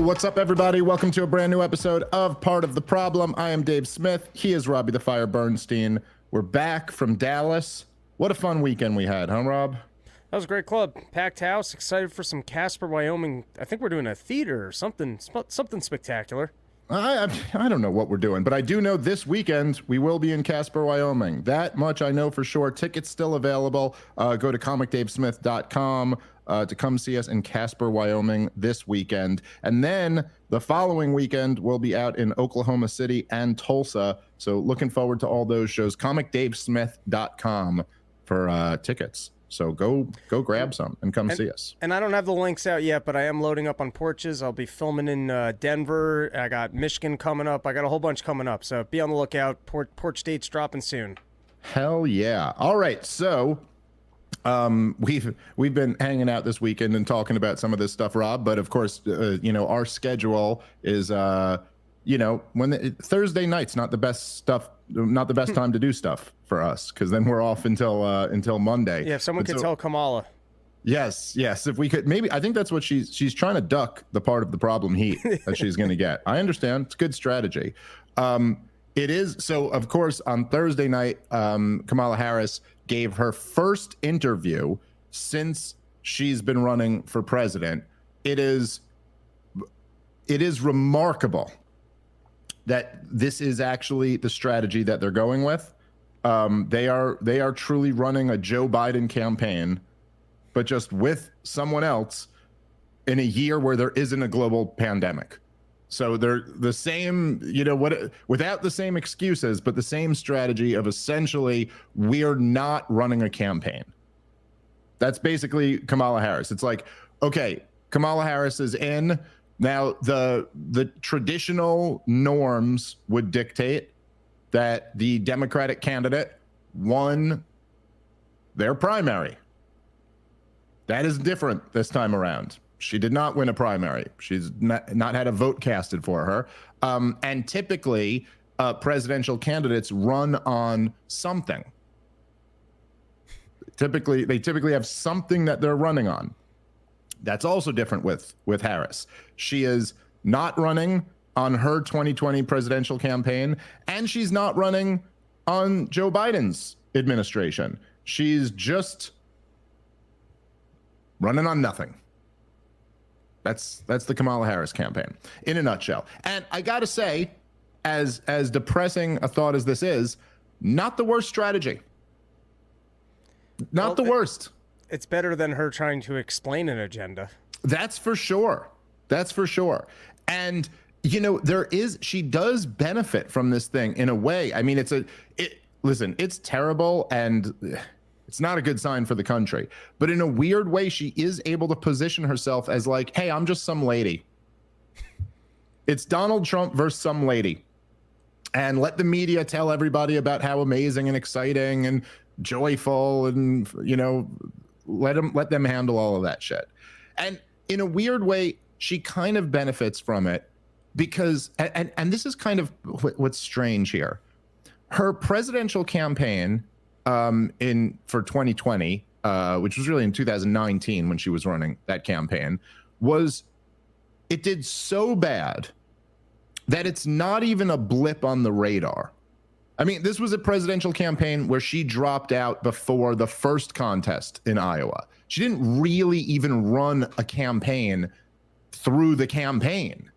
What's up, everybody? Welcome to a brand new episode of Part of the Problem. I am Dave Smith. He is Robbie the Fire Bernstein. We're back from Dallas. What a fun weekend we had, huh, Rob? That was a great club. Packed house. Excited for some Casper, Wyoming. I think we're doing a theater or something spectacular. I don't know what we're doing, but I do know this weekend we will be in Casper, Wyoming. That much I know for sure. Tickets still available. Go to comicdavesmith.com to come see us in Casper, Wyoming this weekend. And then the following weekend, we'll be out in Oklahoma City and Tulsa. So looking forward to all those shows. comicdavesmith.com for tickets. So go grab some and come see us. And I don't have the links out yet, but I am loading up on Porches. I'll be filming in Denver. I got Michigan coming up. I got a whole bunch coming up. So be on the lookout. Porch dates dropping soon. Hell yeah. All right. So we've been hanging out this weekend and talking about some of this stuff, Rob. But of course, our schedule is, Thursday night's not the best time to do stuff for us, because then we're off until Monday. Yeah, if someone could tell Kamala. Yes. If we could, maybe. I think that's what she's trying to duck the part of the problem heat that she's going to get. I understand. It's good strategy. It is. So, of course, on Thursday night, Kamala Harris gave her first interview since she's been running for president. It is remarkable that this is actually the strategy that they're going with. They are truly running a Joe Biden campaign, but just with someone else in a year where there isn't a global pandemic. So they're the same, without the same excuses, but the same strategy of essentially, we're not running a campaign. That's basically Kamala Harris. It's like, okay, Kamala Harris is in. Now, the traditional norms would dictate that the Democratic candidate won their primary. That is different this time around. She did not win a primary. She's not had a vote casted for her. And typically, presidential candidates run on something. They typically have something that they're running on. That's also different with Harris. She is not running on her 2020 presidential campaign, and she's not running on Joe Biden's administration. She's just running on nothing. That's the Kamala Harris campaign in a nutshell. And I got to say, as depressing a thought as this is, not the worst strategy. Not the worst. It's better than her trying to explain an agenda. That's for sure. And she does benefit from this thing in a way. I mean, listen, it's terrible and it's not a good sign for the country, but in a weird way, she is able to position herself as like, hey, I'm just some lady. It's Donald Trump versus some lady, and let the media tell everybody about how amazing and exciting and joyful, and let them handle all of that shit. And in a weird way, she kind of benefits from it because, and this is kind of what's strange here. Her presidential campaign for 2020, which was really in 2019 when she was running that campaign, it did so bad that it's not even a blip on the radar. I mean, this was a presidential campaign where she dropped out before the first contest in Iowa. She didn't really even run a campaign through the campaign.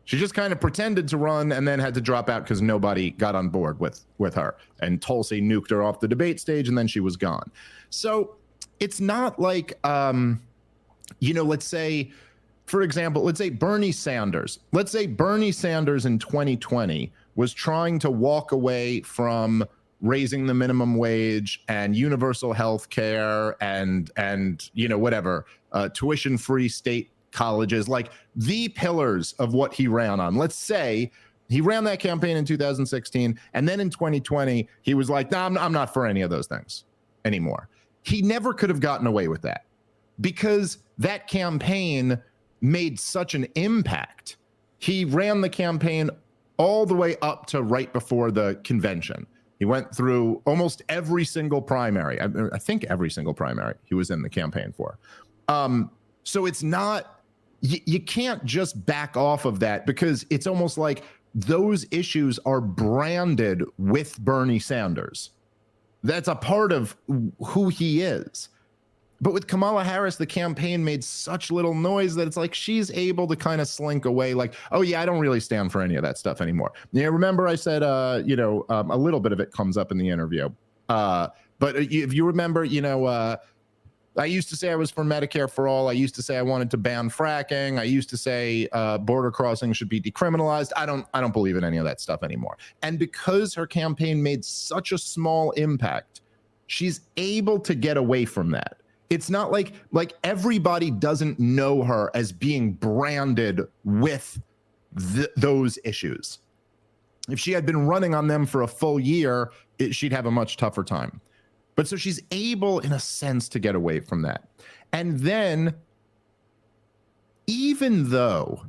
She just kind of pretended to run and then had to drop out because nobody got on board with her. And Tulsi nuked her off the debate stage, and then she was gone. So it's not like, let's say, for example, let's say Bernie Sanders. Let's say Bernie Sanders in 2020 was trying to walk away from raising the minimum wage and universal health care and tuition-free state colleges, like the pillars of what he ran on. Let's say he ran that campaign in 2016, and then in 2020, he was like, no, I'm not for any of those things anymore. He never could have gotten away with that because that campaign made such an impact. He ran the campaign all the way up to right before the convention. He went through almost every single primary. I think every single primary he was in the campaign for. So it's not you can't just back off of that, because it's almost like those issues are branded with Bernie Sanders. That's a part of who he is. But with Kamala Harris, the campaign made such little noise that it's like she's able to kind of slink away like, oh, yeah, I don't really stand for any of that stuff anymore. Yeah, remember I said, a little bit of it comes up in the interview. But if you remember, I used to say I was for Medicare for all. I used to say I wanted to ban fracking. I used to say border crossing should be decriminalized. I don't believe in any of that stuff anymore. And because her campaign made such a small impact, she's able to get away from that. It's not like everybody doesn't know her as being branded with those issues. If she had been running on them for a full year, she'd have a much tougher time. But so she's able, in a sense, to get away from that. And then, even though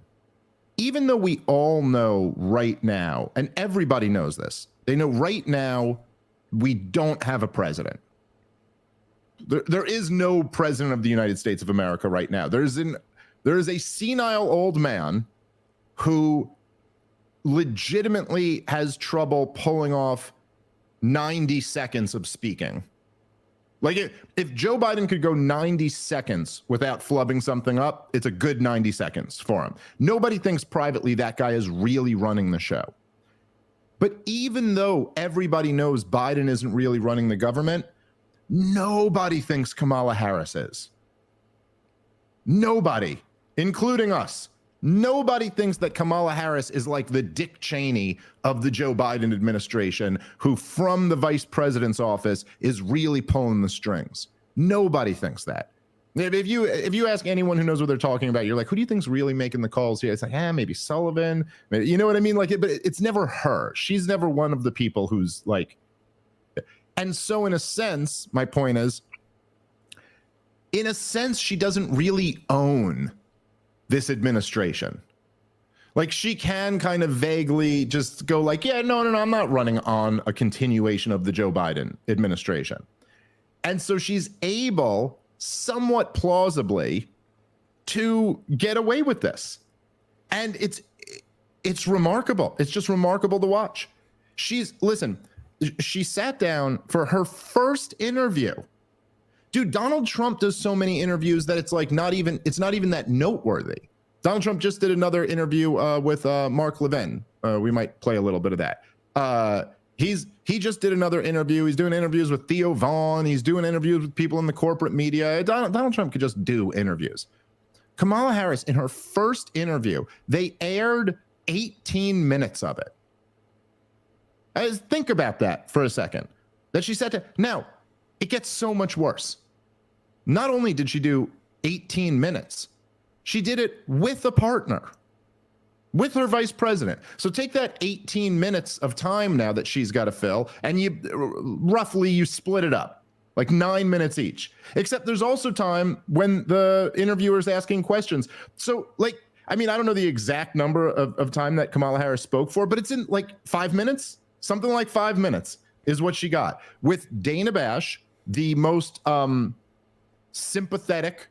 we all know right now, and everybody knows this, they know right now we don't have a president. There is no president of the United States of America right now. There is a senile old man who legitimately has trouble pulling off 90 seconds of speaking. Like if Joe Biden could go 90 seconds without flubbing something up, it's a good 90 seconds for him. Nobody thinks privately that guy is really running the show. But even though everybody knows Biden isn't really running the government, nobody thinks Kamala Harris is. Nobody, including us. Nobody thinks that Kamala Harris is like the Dick Cheney of the Joe Biden administration, who from the vice president's office is really pulling the strings. Nobody thinks that. If you ask anyone who knows what they're talking about, you're like, who do you think's really making the calls here? It's like, maybe Sullivan. You know what I mean? But it's never her. She's never one of the people who's like. And so in a sense, my point is, in a sense, she doesn't really own this administration. Like, she can kind of vaguely just go like, yeah, no, I'm not running on a continuation of the Joe Biden administration. And so she's able, somewhat plausibly, to get away with this. And it's remarkable. It's just remarkable to watch. She sat down for her first interview. Dude, Donald Trump does so many interviews that it's not even that noteworthy. Donald Trump just did another interview with Mark Levin. We might play a little bit of that. He just did another interview. He's doing interviews with Theo Vaughn. He's doing interviews with people in the corporate media. Donald Trump could just do interviews. Kamala Harris, in her first interview, they aired 18 minutes of it. Think about that for a second. That she said to, now, it gets so much worse. Not only did she do 18 minutes, she did it with a partner, with her vice president. So take that 18 minutes of time now that she's got to fill, and you split it up, like 9 minutes each. Except there's also time when the interviewer's asking questions. So, I don't know the exact number of time that Kamala Harris spoke for, but it's in 5 minutes. Something like 5 minutes is what she got. With Dana Bash, the most sympathetic,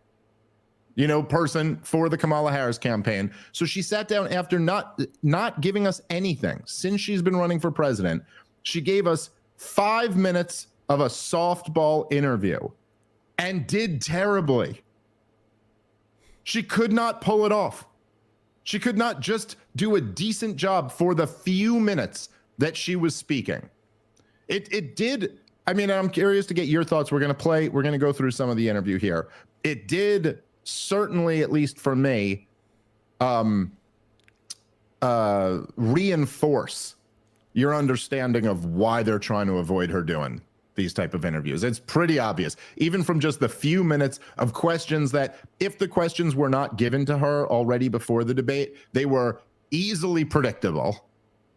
person for the Kamala Harris campaign. So she sat down after not giving us anything since she's been running for president. She gave us 5 minutes of a softball interview and did terribly. She could not pull it off. She could not just do a decent job for the few minutes that she was speaking. It did. I'm curious to get your thoughts. We're going to go through some of the interview here. It did certainly, at least for me, reinforce your understanding of why they're trying to avoid her doing these type of interviews. It's pretty obvious, even from just the few minutes of questions that, if the questions were not given to her already before the debate, they were easily predictable.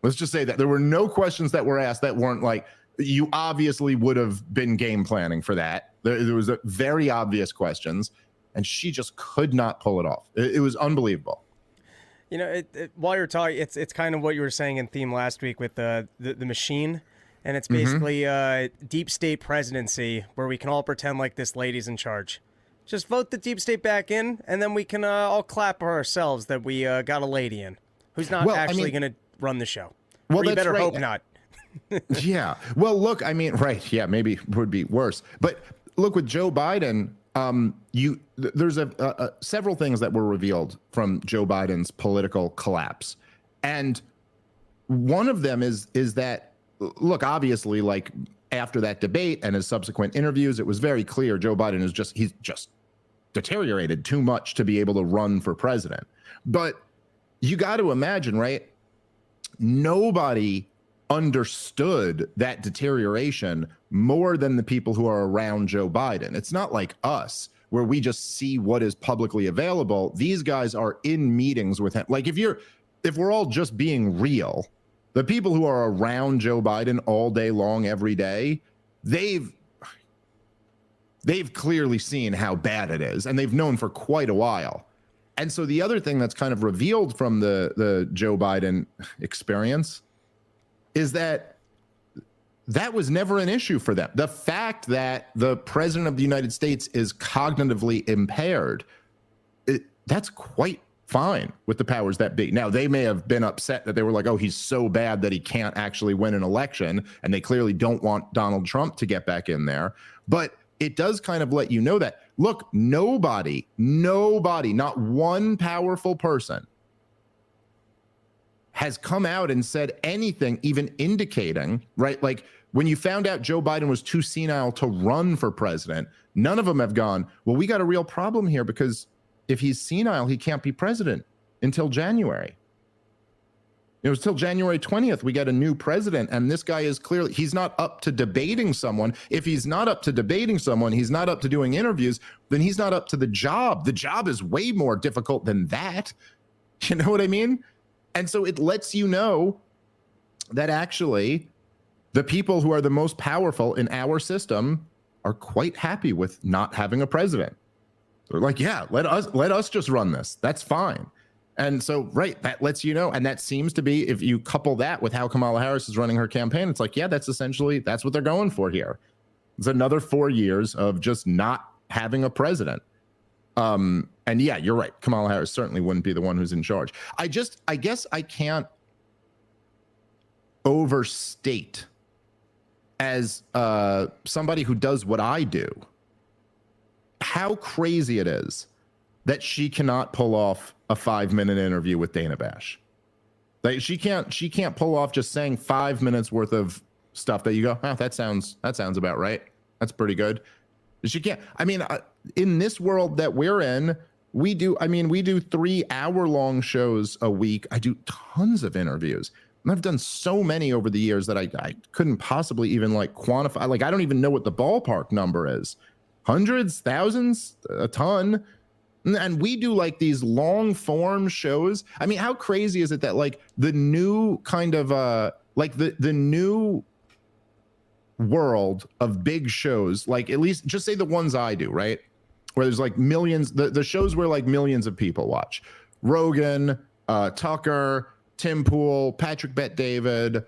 Let's just say that there were no questions that were asked that weren't you obviously would have been game planning for that. There was very obvious questions, and she just could not pull it off. It was unbelievable. While you're talking, it's kind of what you were saying in theme last week with the machine, and it's basically deep state presidency where we can all pretend like this lady's in charge. Just vote the deep state back in, and then we can all clap for ourselves that we got a lady in who's not actually going to run the show. Well, or you that's better right. hope not. Yeah. Well, look, I mean, right. Yeah, maybe it would be worse. But look, with Joe Biden, there's several things that were revealed from Joe Biden's political collapse. And one of them is that, look, obviously, like after that debate and his subsequent interviews, it was very clear Joe Biden he's just deteriorated too much to be able to run for president. But you got to imagine, right? Nobody understood that deterioration more than the people who are around Joe Biden. It's not like us where we just see what is publicly available. These guys are in meetings with him. Like if we're all just being real, the people who are around Joe Biden all day long, every day, they've clearly seen how bad it is, and they've known for quite a while. And so the other thing that's kind of revealed from the Joe Biden experience is that was never an issue for them. The fact that the president of the United States is cognitively impaired, that's quite fine with the powers that be. Now, they may have been upset that they were like, oh, he's so bad that he can't actually win an election, and they clearly don't want Donald Trump to get back in there. But it does kind of let you know that, look, nobody, not one powerful person has come out and said anything even indicating, right? Like when you found out Joe Biden was too senile to run for president, none of them have gone, well, we got a real problem here because if he's senile, he can't be president until January. It was till January 20th, we get a new president, and this guy is clearly, he's not up to debating someone. If he's not up to debating someone, he's not up to doing interviews, then he's not up to the job. The job is way more difficult than that. You know what I mean? And so it lets you know that actually the people who are the most powerful in our system are quite happy with not having a president. They're like, yeah, let us just run this. That's fine. And so, right, that lets you know. And that seems to be, if you couple that with how Kamala Harris is running her campaign, it's like, yeah, that's what they're going for here. It's another 4 years of just not having a president. And yeah, you're right. Kamala Harris certainly wouldn't be the one who's in charge. I guess I can't overstate, as somebody who does what I do, how crazy it is that she cannot pull off a 5-minute interview with Dana Bash. Like she can't pull off just saying 5 minutes worth of stuff that you go, oh, that sounds about right. That's pretty good. She can't. I mean, in this world that we're in, we do 3-hour-long shows a week. I do tons of interviews. And I've done so many over the years that I couldn't possibly even like quantify. Like, I don't even know what the ballpark number is. Hundreds, thousands, a ton. And we do like these long form shows. I mean, how crazy is it that like the new kind of like the new world of big shows, like at least just say the ones I do, right? Where there's like millions, the shows where like millions of people watch. Rogan, Tucker, Tim Pool, Patrick Bet-David,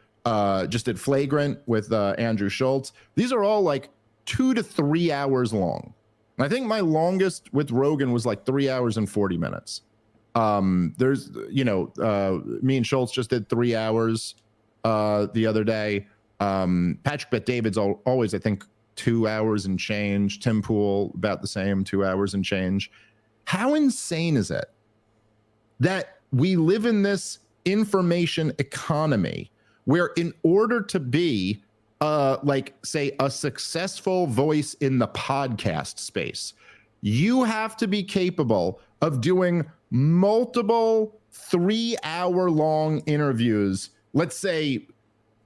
just did Flagrant with Andrew Schultz. These are all like 2 to 3 hours long. I think my longest with Rogan was like 3 hours and 40 minutes. There's, me and Schultz just did 3 hours the other day. Patrick Bet-David's always, I think, 2 hours and change. Tim Pool, about the same, 2 hours and change. How insane is it that we live in this information economy where in order to be like say a successful voice in the podcast space, you have to be capable of doing multiple 3-hour-long interviews. Let's say,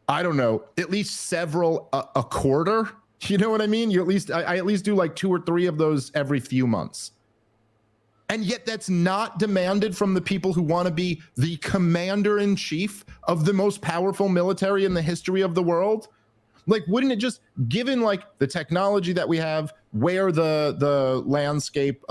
I don't know, at least several a quarter. You know what I mean? I at least do like 2 or 3 of those every few months. And yet that's not demanded from the people who want to be the commander-in-chief of the most powerful military in the history of the world. Like, wouldn't it just, given like the technology that we have, where the landscape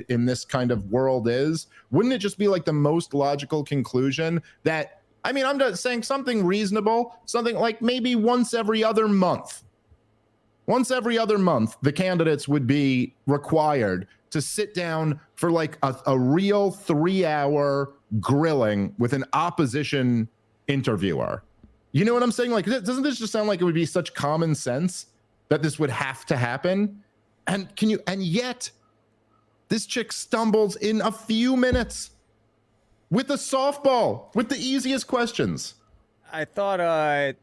in this kind of world is, wouldn't it just be like the most logical conclusion that, I mean, I'm just saying something reasonable, something like maybe once every other month, Once every other month, the candidates would be required to sit down for like a real 3-hour grilling with an opposition interviewer. You know what I'm saying? Like, doesn't this just sound like it would be such common sense that this would have to happen? And yet this chick stumbles in a few minutes with a softball, with the easiest questions. I thought it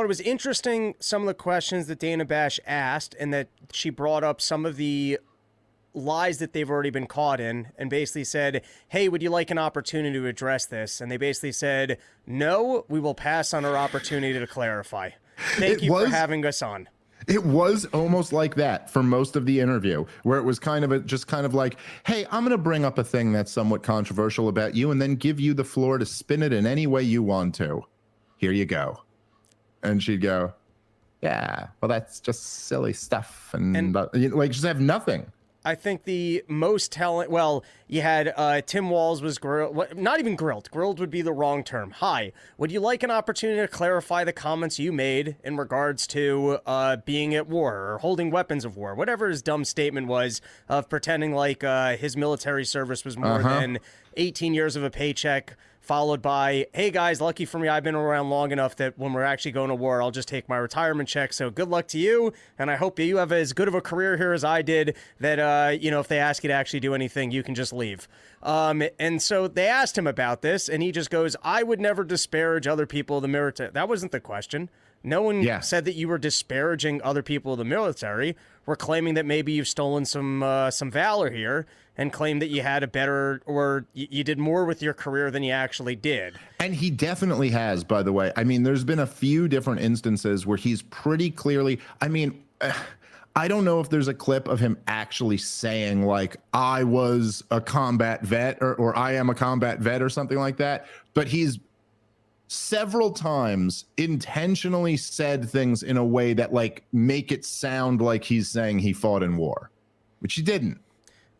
was interesting, some of the questions that Dana Bash asked, and that she brought up some of the lies that they've already been caught in, and basically said, hey, would you like an opportunity to address this? And they basically said, no, we will pass on our opportunity to clarify. Thank you for having us on. It was almost like that for most of the interview, where it was kind of like, hey, I'm going to bring up a thing that's somewhat controversial about you and then give you the floor to spin it in any way you want to. Here you go. And she'd go, yeah, well, that's just silly stuff. And like, just have nothing. I think the most telling, well, you had Tim Walz was grilled, not even grilled. Grilled would be the wrong term. Hi, would you like an opportunity to clarify the comments you made in regards to being at war or holding weapons of war? Whatever his dumb statement was of pretending like his military service was more than 18 years of a paycheck, followed by, hey guys, lucky for me, I've been around long enough that when we're actually going to war, I'll just take my retirement check. So good luck to you. And I hope you have as good of a career here as I did, that, if they ask you to actually do anything, you can just leave. And so they asked him about this, and he just goes, I would never disparage other people of the military. That wasn't the question. No one said that you were disparaging other people of the military. We're claiming that maybe you've stolen some valor here and claim that you had a better, or you did more with your career than you actually did. And he definitely has, by the way. I mean, there's been a few different instances where he's pretty clearly, I don't know if there's a clip of him actually saying like, I was a combat vet or I am a combat vet or something like that, but he's several times intentionally said things in a way that like make it sound like he's saying he fought in war, which he didn't.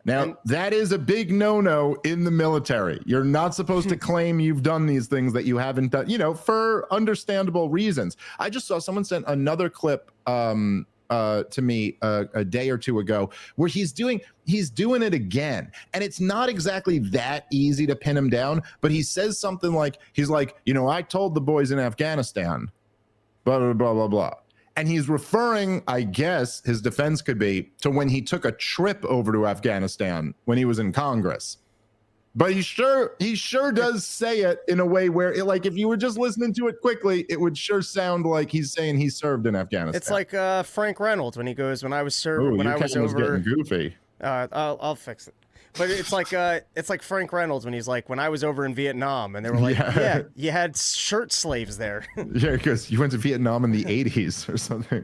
Now, that is a big no-no in the military. You're not supposed to claim you've done these things that you haven't done, for understandable reasons. I just saw someone sent another clip to me a day or two ago where he's doing it again. And it's not exactly that easy to pin him down, but he says something like, he's like, I told the boys in Afghanistan, blah, blah, blah, blah, blah. And he's referring, I guess his defense could be, to when he took a trip over to Afghanistan when he was in Congress. But he sure does say it in a way where, if you were just listening to it quickly, it would sure sound like he's saying he served in Afghanistan. It's like Frank Reynolds when he goes, when I was serving, when I was over. Getting goofy. I'll fix it. But it's like Frank Reynolds when he's like, when I was over in Vietnam, and they were like, yeah you had shirt slaves there. Yeah, because you went to Vietnam in the 80s or something.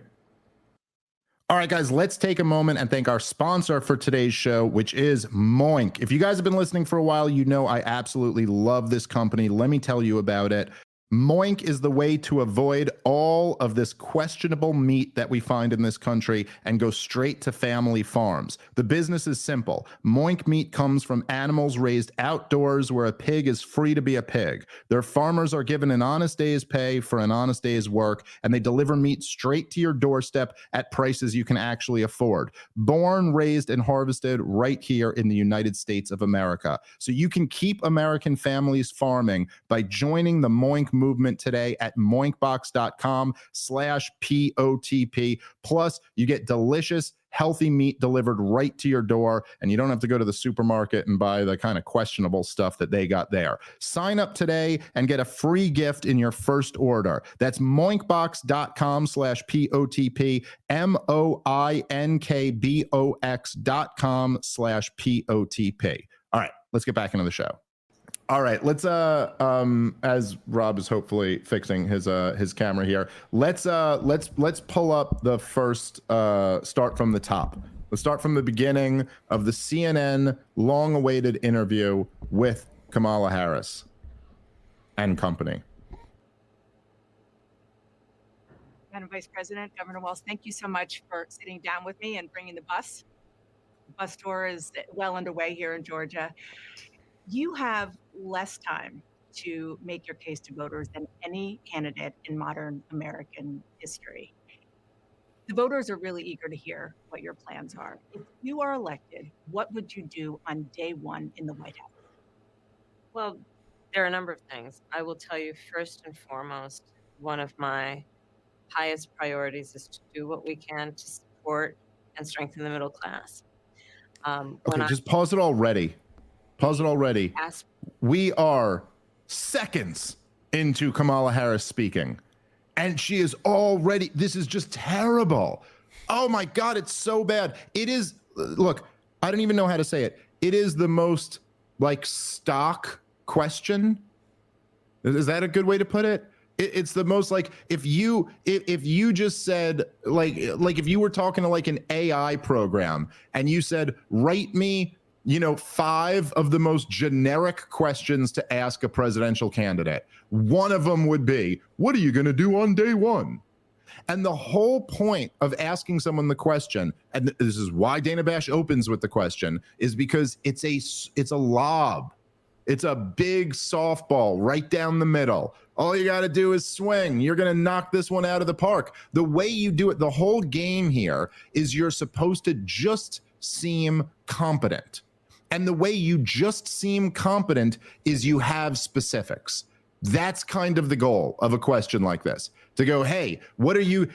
All right, guys, let's take a moment and thank our sponsor for today's show, which is Moink. If you guys have been listening for a while, I absolutely love this company. Let me tell you about it. Moink is the way to avoid all of this questionable meat that we find in this country and go straight to family farms. The business is simple. Moink meat comes from animals raised outdoors where a pig is free to be a pig. Their farmers are given an honest day's pay for an honest day's work, and they deliver meat straight to your doorstep at prices you can actually afford. Born, raised, and harvested right here in the United States of America. So you can keep American families farming by joining the Moink movement today at moinkbox.com/POTP. Plus, you get delicious, healthy meat delivered right to your door, and you don't have to go to the supermarket and buy the kind of questionable stuff that they got there. Sign up today and get a free gift in your first order. That's moinkbox.com/POTP, moinkbox.com/POTP. All right, let's get back into the show. All right, let's as Rob is hopefully fixing his camera here, let's pull up the first start from the top. Let's start from the beginning of the CNN long-awaited interview with Kamala Harris and company. Madam Vice President, Governor Walz, thank you so much for sitting down with me and bringing the bus. The bus tour is well underway here in Georgia. You have less time to make your case to voters than any candidate in modern American history. The voters are really eager to hear what your plans are. If you are elected, what would you do on day one in the White House? Well, there are a number of things. I will tell you first and foremost, one of my highest priorities is to do what we can to support and strengthen the middle class. When Okay, just pause it already. Pause it already. I ask, We are seconds into Kamala Harris speaking, and she is already, this is just terrible. Oh my God, it's so bad. It is, look, I don't even know how to say it. It is the most like stock question. Is that a good way to put it? It's the most like if you just said like if you were talking to like an AI program and you said, write me, 5 of the most generic questions to ask a presidential candidate. One of them would be, what are you going to do on day one? And the whole point of asking someone the question, and this is why Dana Bash opens with the question, is because it's a lob. It's a big softball right down the middle. All you got to do is swing. You're going to knock this one out of the park. The way you do it, the whole game here is you're supposed to just seem competent. And the way you just seem competent is you have specifics. That's kind of the goal of a question like this. To go, hey, what are you,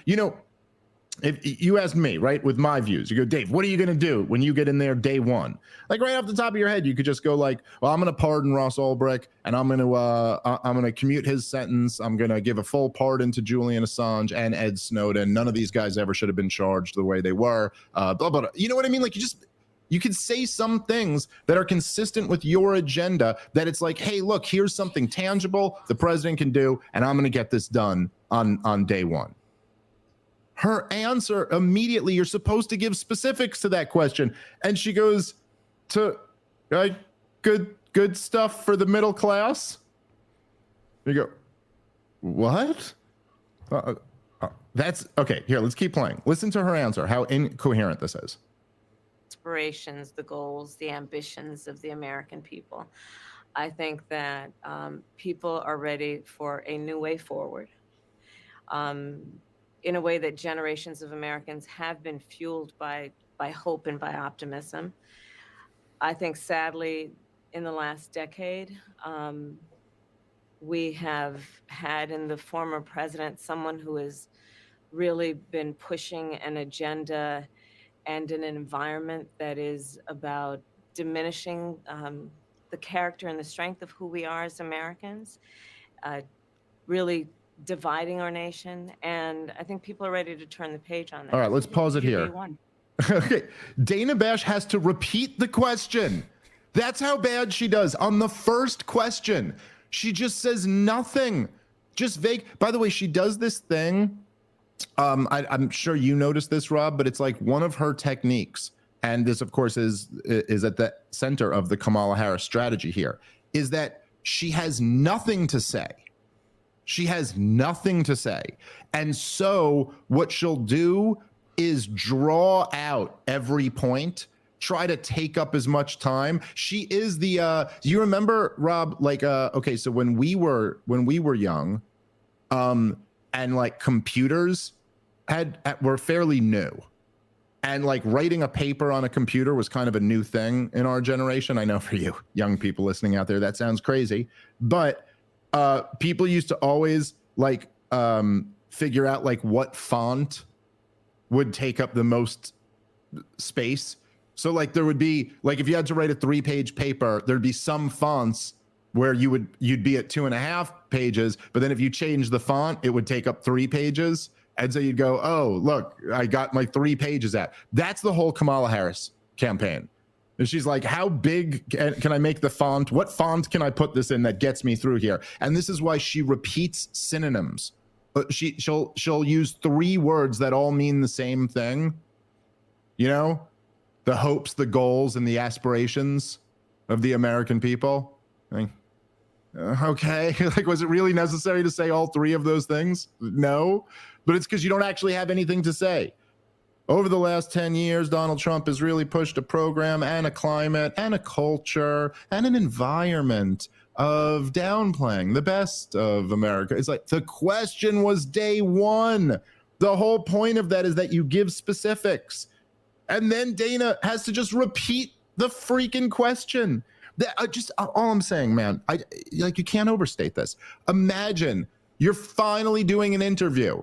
if you asked me, right, with my views, you go, Dave, what are you going to do when you get in there day one? Like right off the top of your head, you could just go like, well, I'm going to pardon Ross Ulbricht and I'm going to commute his sentence. I'm going to give a full pardon to Julian Assange and Ed Snowden. None of these guys ever should have been charged the way they were. Blah, blah, blah. You know what I mean? Like you can say some things that are consistent with your agenda that it's like, hey, look, here's something tangible the president can do, and I'm going to get this done on day one. Her answer immediately, you're supposed to give specifics to that question. And she goes to good stuff for the middle class. You go, what? That's okay. Here, let's keep playing. Listen to her answer, how incoherent this is. aspirations, the goals, the ambitions of the American people. I think that people are ready for a new way forward. In a way that generations of Americans have been fueled by hope and by optimism. I think, sadly, in the last decade, we have had in the former president someone who has really been pushing an agenda and an environment that is about diminishing the character and the strength of who we are as Americans, really dividing our nation, and I think people are ready to turn the page on that. All right, let's pause it here. Okay, Dana Bash has to repeat the question. That's how bad she does. On the first question, she just says nothing, just vague. By the way, she does this thing. I'm sure you noticed this, Rob, but it's like one of her techniques, and this, of course, is at the center of the Kamala Harris strategy here, is that she has nothing to say. She has nothing to say. And so what she'll do is draw out every point, try to take up as much time. She is the, do you remember, Rob, like, okay, so when we were young, and like computers were fairly new. And like writing a paper on a computer was kind of a new thing in our generation. I know for you young people listening out there, that sounds crazy, but people used to always like figure out like what font would take up the most space. So like there would be like if you had to write a 3-page paper, there'd be some fonts where you'd be at 2.5 pages, but then if you change the font, it would take up 3 pages. And so you'd go, oh, look, I got my 3 pages at. That's the whole Kamala Harris campaign. And she's like, how big can I make the font? What font can I put this in that gets me through here? And this is why she repeats synonyms. She'll use 3 words that all mean the same thing. You know, the hopes, the goals, and the aspirations of the American people. Like, okay, like, was it really necessary to say all 3 of those things? No, but it's because you don't actually have anything to say. Over the last 10 years, Donald Trump has really pushed a program and a climate and a culture and an environment of downplaying the best of America. It's like the question was day one. The whole point of that is that you give specifics. And then Dana has to just repeat the freaking question. All I'm saying, man, you can't overstate this. Imagine you're finally doing an interview.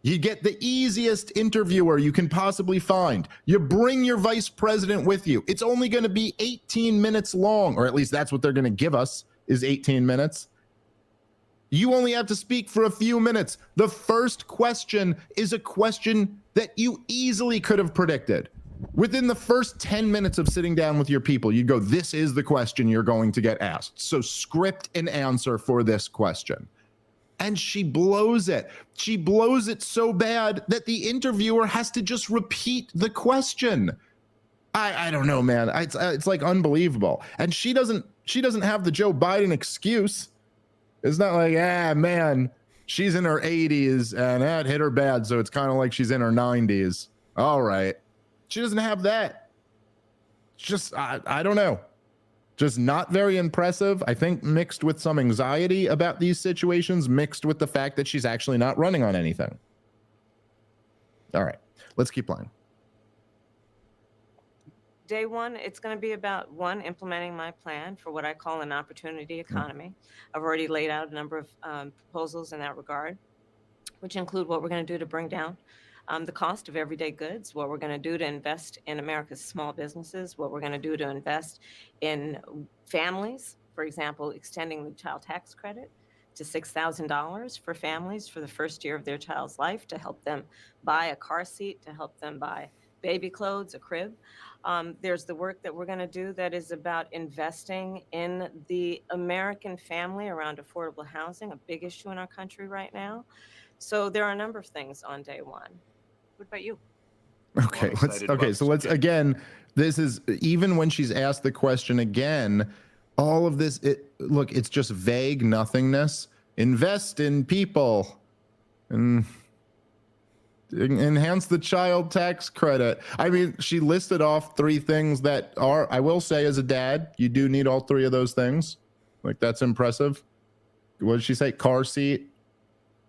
You get the easiest interviewer you can possibly find. You bring your vice president with you. It's only going to be 18 minutes long, or at least that's what they're going to give us, is 18 minutes. You only have to speak for a few minutes. The first question is a question that you easily could have predicted. Within the first 10 minutes of sitting down with your people, you go, this is the question you're going to get asked. So script an answer for this question. And she blows it. She blows it so bad that the interviewer has to just repeat the question. I don't know, man. It's like unbelievable. And she doesn't have the Joe Biden excuse. It's not like, man, she's in her 80s and that hit her bad, so it's kind of like she's in her 90s. All right. She doesn't have that. Just, I don't know. Just not very impressive. I think mixed with some anxiety about these situations, mixed with the fact that she's actually not running on anything. All right, let's keep playing. Day one, it's going to be about, one, implementing my plan for what I call an opportunity economy. I've already laid out a number of proposals in that regard, which include what we're going to do to bring down the cost of everyday goods, what we're going to do to invest in America's small businesses, what we're going to do to invest in families, for example, extending the child tax credit to $6,000 for families for the first year of their child's life to help them buy a car seat, to help them buy baby clothes, a crib. There's the work that we're going to do that is about investing in the American family around affordable housing, a big issue in our country right now. So there are a number of things on day one. What about you? Okay, let's again, this is, even when she's asked the question again, all of this, look, it's just vague nothingness. Invest in people and enhance the child tax credit. I mean, she listed off 3 things that are, I will say, as a dad, you do need all 3 of those things. Like, that's impressive. What did she say? Car seat,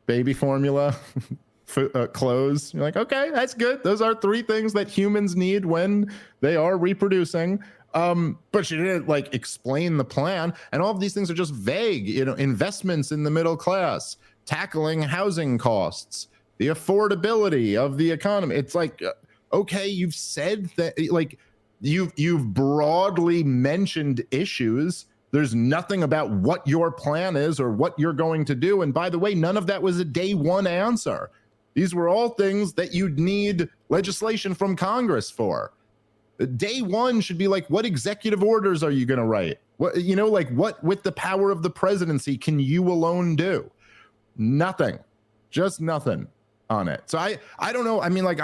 baby formula, clothes. You're like, okay, that's good. Those are 3 things that humans need when they are reproducing. But she didn't like explain the plan, and all of these things are just vague. Investments in the middle class, tackling housing costs, the affordability of the economy. It's like, okay, you've said that, like, you've broadly mentioned issues. There's nothing about what your plan is or what you're going to do. And by the way, none of that was a day one answer. These were all things that you'd need legislation from Congress for. Day one should be like, what executive orders are you going to write? What, like, what with the power of the presidency can you alone do? Nothing, just nothing on it. So I don't know. I mean, like,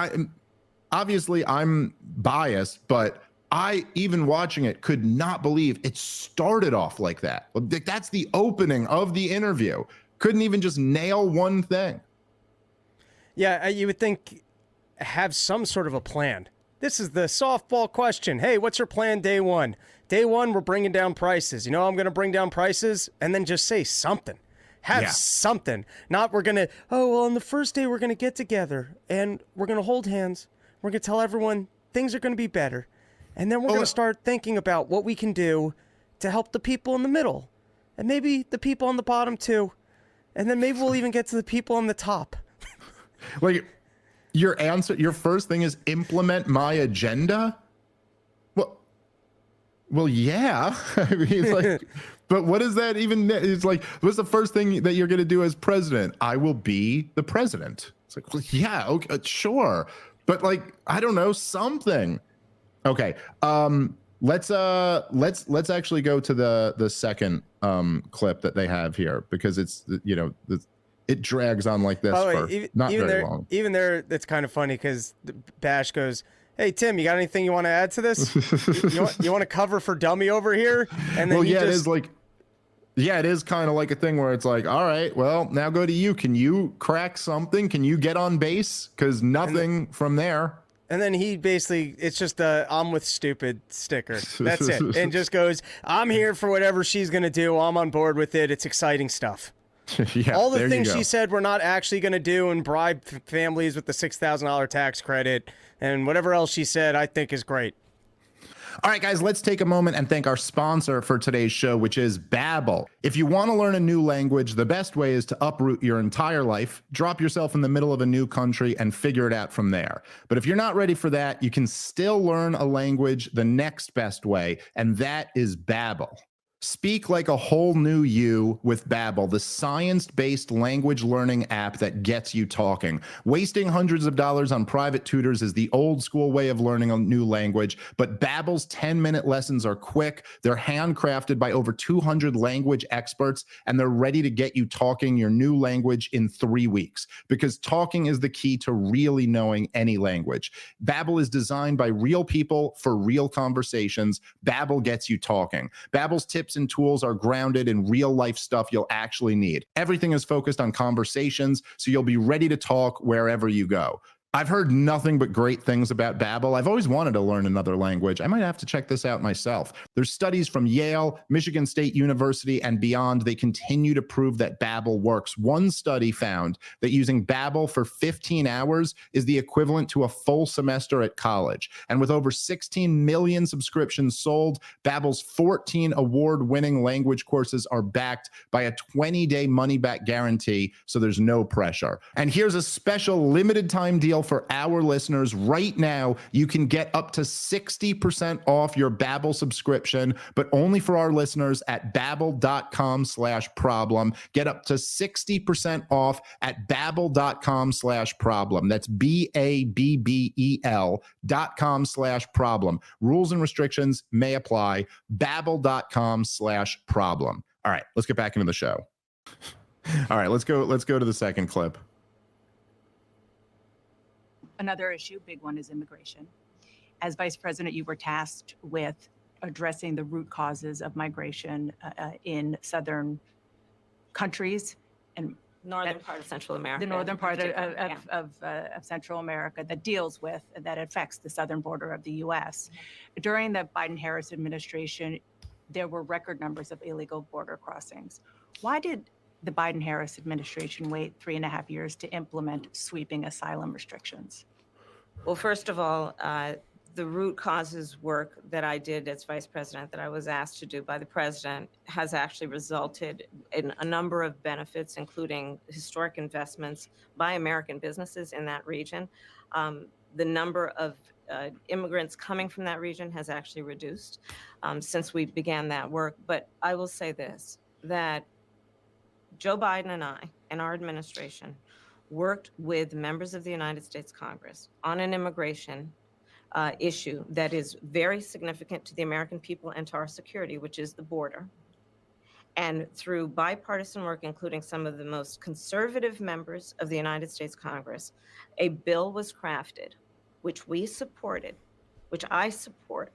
obviously I'm biased, but I, even watching it, could not believe it started off like that. That's the opening of the interview. Couldn't even just nail one thing. Yeah, you would think have some sort of a plan. This is the softball question. Hey, what's your plan day one? Day one, we're bringing down prices. I'm going to bring down prices, and then just say something. Have something. Not we're going to, on the first day we're going to get together, and we're going to hold hands. We're going to tell everyone things are going to be better. And then we're going to start thinking about what we can do to help the people in the middle. And maybe the people on the bottom too. And then maybe we'll even get to the people on the top. Like, your first thing is implement my agenda? Well, yeah. I mean, like, but what does that even, it's like, what's the first thing that you're going to do as president? I will be the president. It's like, well, yeah, okay, sure. But like, I don't know, something. Okay. Let's actually go to the second clip that they have here, because it's, it drags on like this for not very long. Even there, it's kind of funny because Bash goes, "Hey Tim, you got anything you want to add to this? you want to cover for dummy over here?" And then it is like, it is kind of like a thing where it's like, all right, well, now go to you. Can you crack something? Can you get on base? Because nothing from there. And then he basically, it's just a "I'm with stupid" sticker. That's it. And just goes, "I'm here for whatever she's going to do. I'm on board with it. It's exciting stuff." Yeah, All the there you things go. she said we're not actually going to do and bribe families with the $6,000 tax credit and whatever else she said, I think is great. All right, guys, let's take a moment and thank our sponsor for today's show, which is Babbel. If you want to learn a new language, the best way is to uproot your entire life, drop yourself in the middle of a new country, and figure it out from there. But if you're not ready for that, you can still learn a language the next best way, and that is Babbel. Speak like a whole new you with Babbel, the science-based language learning app that gets you talking. Wasting hundreds of dollars on private tutors is the old school way of learning a new language, but Babbel's 10-minute lessons are quick, they're handcrafted by over 200 language experts, and they're ready to get you talking your new language in 3 weeks, because talking is the key to really knowing any language. Babbel is designed by real people for real conversations. Babbel gets you talking. Babbel's tips and tools are grounded in real life stuff you'll actually need. Everything is focused on conversations, so you'll be ready to talk wherever you go. I've heard nothing but great things about Babbel. I've always wanted to learn another language. I might have to check this out myself. There's studies from Yale, Michigan State University, and beyond. They continue to prove that Babbel works. One study found that using Babbel for 15 hours is the equivalent to a full semester at college. And with over 16 million subscriptions sold, Babbel's 14 award-winning language courses are backed by a 20-day money-back guarantee, so there's no pressure. And here's a special limited-time deal for our listeners. Right now, you can get up to 60% off your Babbel subscription, but only for our listeners at babbel.com/problem. Get up to 60% off at babbel.com/problem. That's BABBEL.com/problem. Rules and restrictions may apply. Babbel.com/problem. All right, let's get back into the show. All right, let's go to the second clip. Another issue, big one, is immigration. As Vice President, you were tasked with addressing the root causes of migration in southern countries and Northern part of Central America. the northern part particular, of Central America that deals with, that affects the southern border of the U.S. During the Biden-Harris administration, there were record numbers of illegal border crossings. Why did the Biden-Harris administration wait 3.5 years to implement sweeping asylum restrictions? Well, first of all, the root causes work that I did as vice president, that I was asked to do by the president, has actually resulted in a number of benefits, including historic investments by American businesses in that region. The number of immigrants coming from that region has actually reduced since we began that work. But I will say this, that Joe Biden and I and our administration worked with members of the United States Congress on an immigration issue that is very significant to the American people and to our security, which is the border. And through bipartisan work, including some of the most conservative members of the United States Congress, a bill was crafted, which we supported, which I support.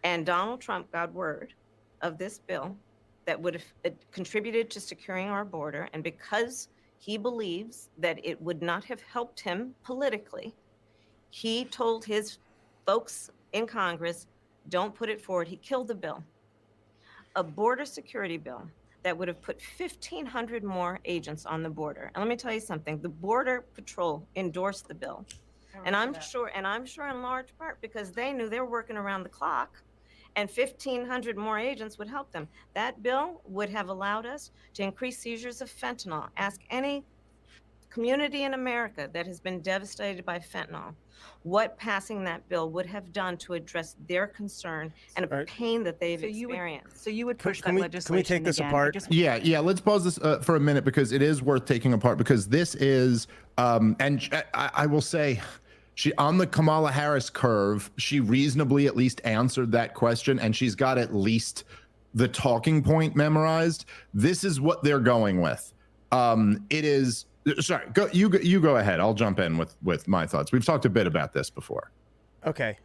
And Donald Trump got word of this bill that would have contributed to securing our border. And because he believes that it would not have helped him politically, he told his folks in Congress, don't put it forward. He killed the bill. A border security bill that would have put 1,500 more agents on the border. And let me tell you something, the Border Patrol endorsed the bill. And I'm sure in large part because they knew they were working around the clock, and 1,500 more agents would help them. That bill would have allowed us to increase seizures of fentanyl. Ask any community in America that has been devastated by fentanyl what passing that bill would have done to address their concern and a pain that they've experienced. So you would push that legislation. Can we take this again? apart? Yeah. Let's pause this for a minute, because it is worth taking apart, because this is, and I will say, she, on the Kamala Harris curve, she reasonably at least answered that question, and she's got at least the talking point memorized. This is what they're going with. It is, sorry, you go ahead. I'll jump in with my thoughts. We've talked a bit about this before. Okay.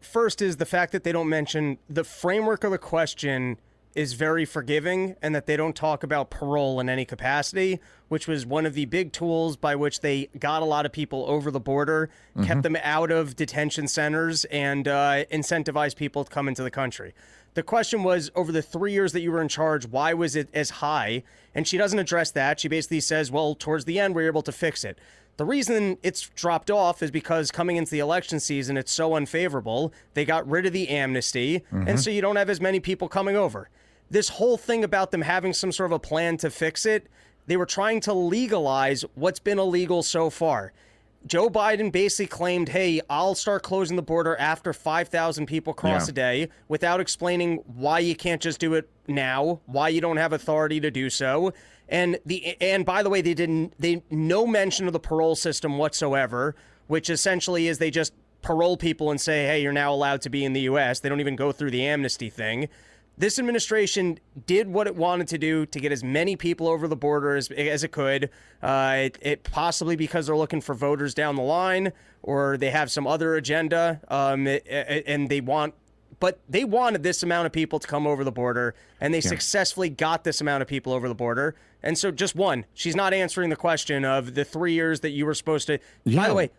First is the fact that they don't mention the framework of the question is very forgiving and that they don't talk about parole in any capacity, which was one of the big tools by which they got a lot of people over the border, kept them out of detention centers, and incentivized people to come into the country. The question was, over the 3 years that you were in charge, why was it as high? And she doesn't address that. She basically says, well, towards the end, we were able to fix it. The reason it's dropped off is because coming into the election season, it's so unfavorable. They got rid of the amnesty, and so you don't have as many people coming over. This whole thing about them having some sort of a plan to fix it, they were trying to legalize what's been illegal so far. Joe Biden basically claimed, hey, I'll start closing the border after 5,000 people cross a day, without explaining why you can't just do it now, why you don't have authority to do so. And by the way, they no mention of the parole system whatsoever, which essentially is they just parole people and say, hey, you're now allowed to be in the U.S. They don't even go through the amnesty thing. This administration did what it wanted to do to get as many people over the border as it could. It possibly because they're looking for voters down the line, or they have some other agenda, and they wanted this amount of people to come over the border, and they successfully got this amount of people over the border. And so just one, she's not answering the question of the 3 years that you were supposed to. By the way,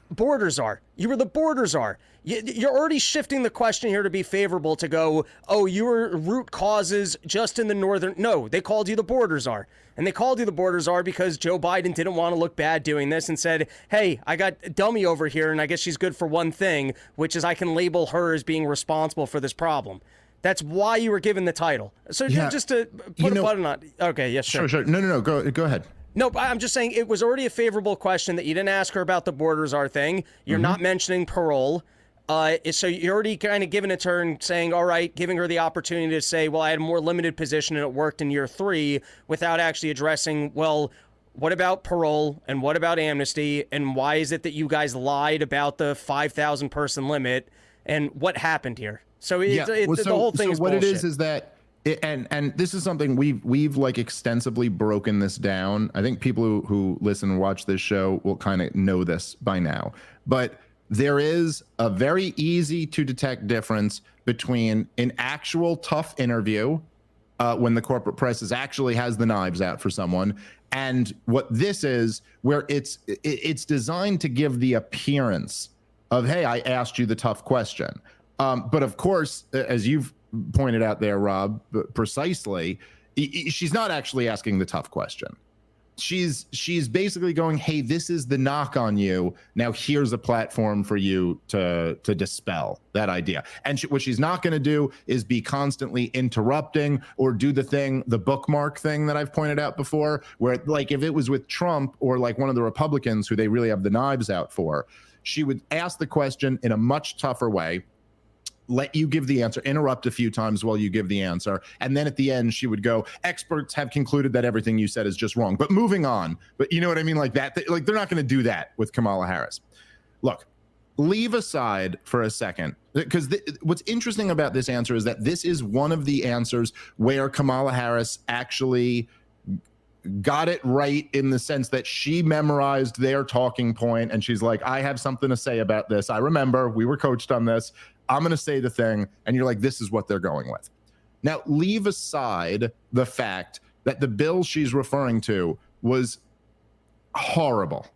borders are. You were the borders are. You're already shifting the question here to be favorable to go, oh, you were root causes just in the northern. No, they called you the borders are. And they called you the borders are because Joe Biden didn't want to look bad doing this and said, hey, I got dummy over here, and I guess she's good for one thing, which is I can label her as being responsible for this problem. That's why you were given the title. So just to put a button on. Okay, yes, sure. Sure. No. Go ahead. No, I'm just saying it was already a favorable question that you didn't ask her about the borders are thing. You're not mentioning parole. So you're already kind of giving a turn saying, all right, giving her the opportunity to say, well, I had a more limited position and it worked in year 3, without actually addressing, well, what about parole and what about amnesty, and why is it that you guys lied about the 5,000 person limit, and what happened here? So the whole thing is what bullshit. it is that, and this is something we've like extensively broken this down. I think people who listen and watch this show will kind of know this by now, but there is a very easy to detect difference between an actual tough interview, when the corporate press actually has the knives out for someone, and what this is, where it's designed to give the appearance of, hey, I asked you the tough question. But of course, as you've pointed out there, Rob, precisely, she's not actually asking the tough question. She's basically going, hey, this is the knock on you. Now here's a platform for you to dispel that idea. And what she's not going to do is be constantly interrupting or do the bookmark thing that I've pointed out before, where like if it was with Trump or like one of the Republicans who they really have the knives out for, she would ask the question in a much tougher way, let you give the answer, interrupt a few times while you give the answer, and then at the end she would go, experts have concluded that everything you said is just wrong, but moving on. But you know what I mean? Like that, like they're not going to do that with Kamala Harris. Look, leave aside for a second, because what's interesting about this answer is that this is one of the answers where Kamala Harris actually got it right, in the sense that she memorized their talking point and she's like, I have something to say about this. I remember we were coached on this. I'm going to say the thing. And you're like, this is what they're going with. Now, leave aside the fact that the bill she's referring to was horrible.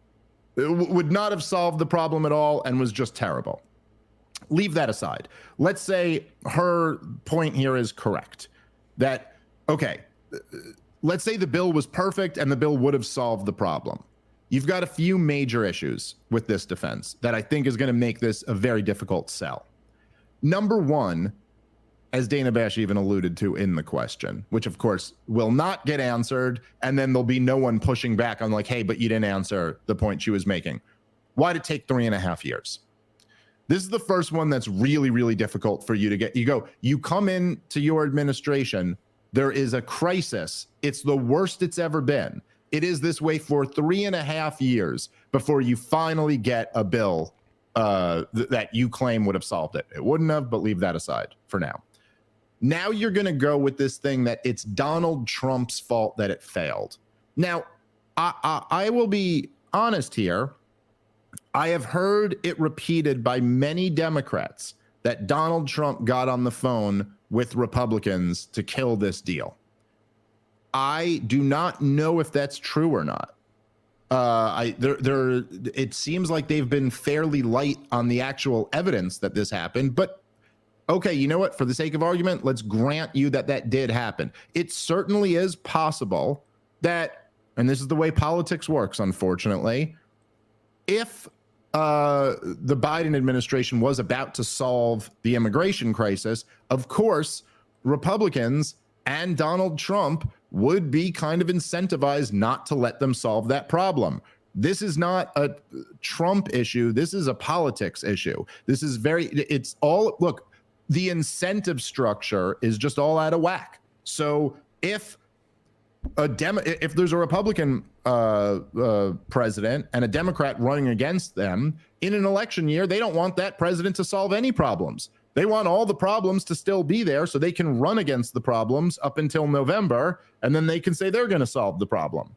It would not have solved the problem at all and was just terrible. Leave that aside. Let's say her point here is correct. That, okay, let's say the bill was perfect and the bill would have solved the problem. You've got a few major issues with this defense that I think is going to make this a very difficult sell. Number one, as Dana Bash even alluded to in the question, which of course will not get answered, and then there'll be no one pushing back on like, hey, but you didn't answer the point she was making. Why'd it take 3.5 years? This is the first one that's really, really difficult for you to get. You come in to your administration, there is a crisis. It's the worst it's ever been. It is this way for 3.5 years before you finally get a bill that you claim would have solved it. It wouldn't have, but leave that aside for now. Now you're going to go with this thing that it's Donald Trump's fault that it failed. Now, I will be honest here. I have heard it repeated by many Democrats that Donald Trump got on the phone with Republicans to kill this deal. I do not know if that's true or not. It seems like they've been fairly light on the actual evidence that this happened, but okay, you know what? For the sake of argument, let's grant you that that did happen. It certainly is possible that, and this is the way politics works, unfortunately, if the Biden administration was about to solve the immigration crisis, of course, Republicans and Donald Trump would be kind of incentivized not to let them solve that problem. This is not a Trump issue. This is a politics issue. This is it's all, look, the incentive structure is just all out of whack. So if there's a Republican president and a Democrat running against them in an election year, they don't want that president to solve any problems. They want all the problems to still be there so they can run against the problems up until November, and then they can say they're going to solve the problem.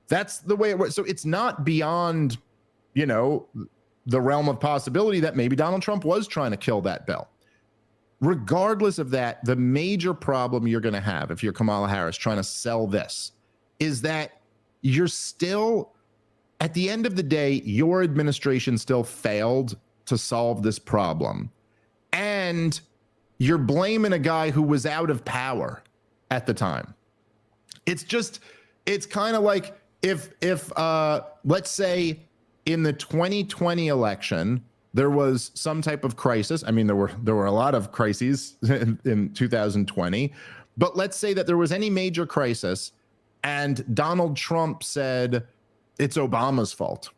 That's the way it works. So it's not beyond, the realm of possibility that maybe Donald Trump was trying to kill that bill. Regardless of that, the major problem you're going to have if you're Kamala Harris trying to sell this is that you're still, at the end of the day, your administration still failed to solve this problem. And you're blaming a guy who was out of power at the time. It's kind of like if let's say in the 2020 election, there was some type of crisis. I mean, there were a lot of crises in 2020, but let's say that there was any major crisis and Donald Trump said it's Obama's fault.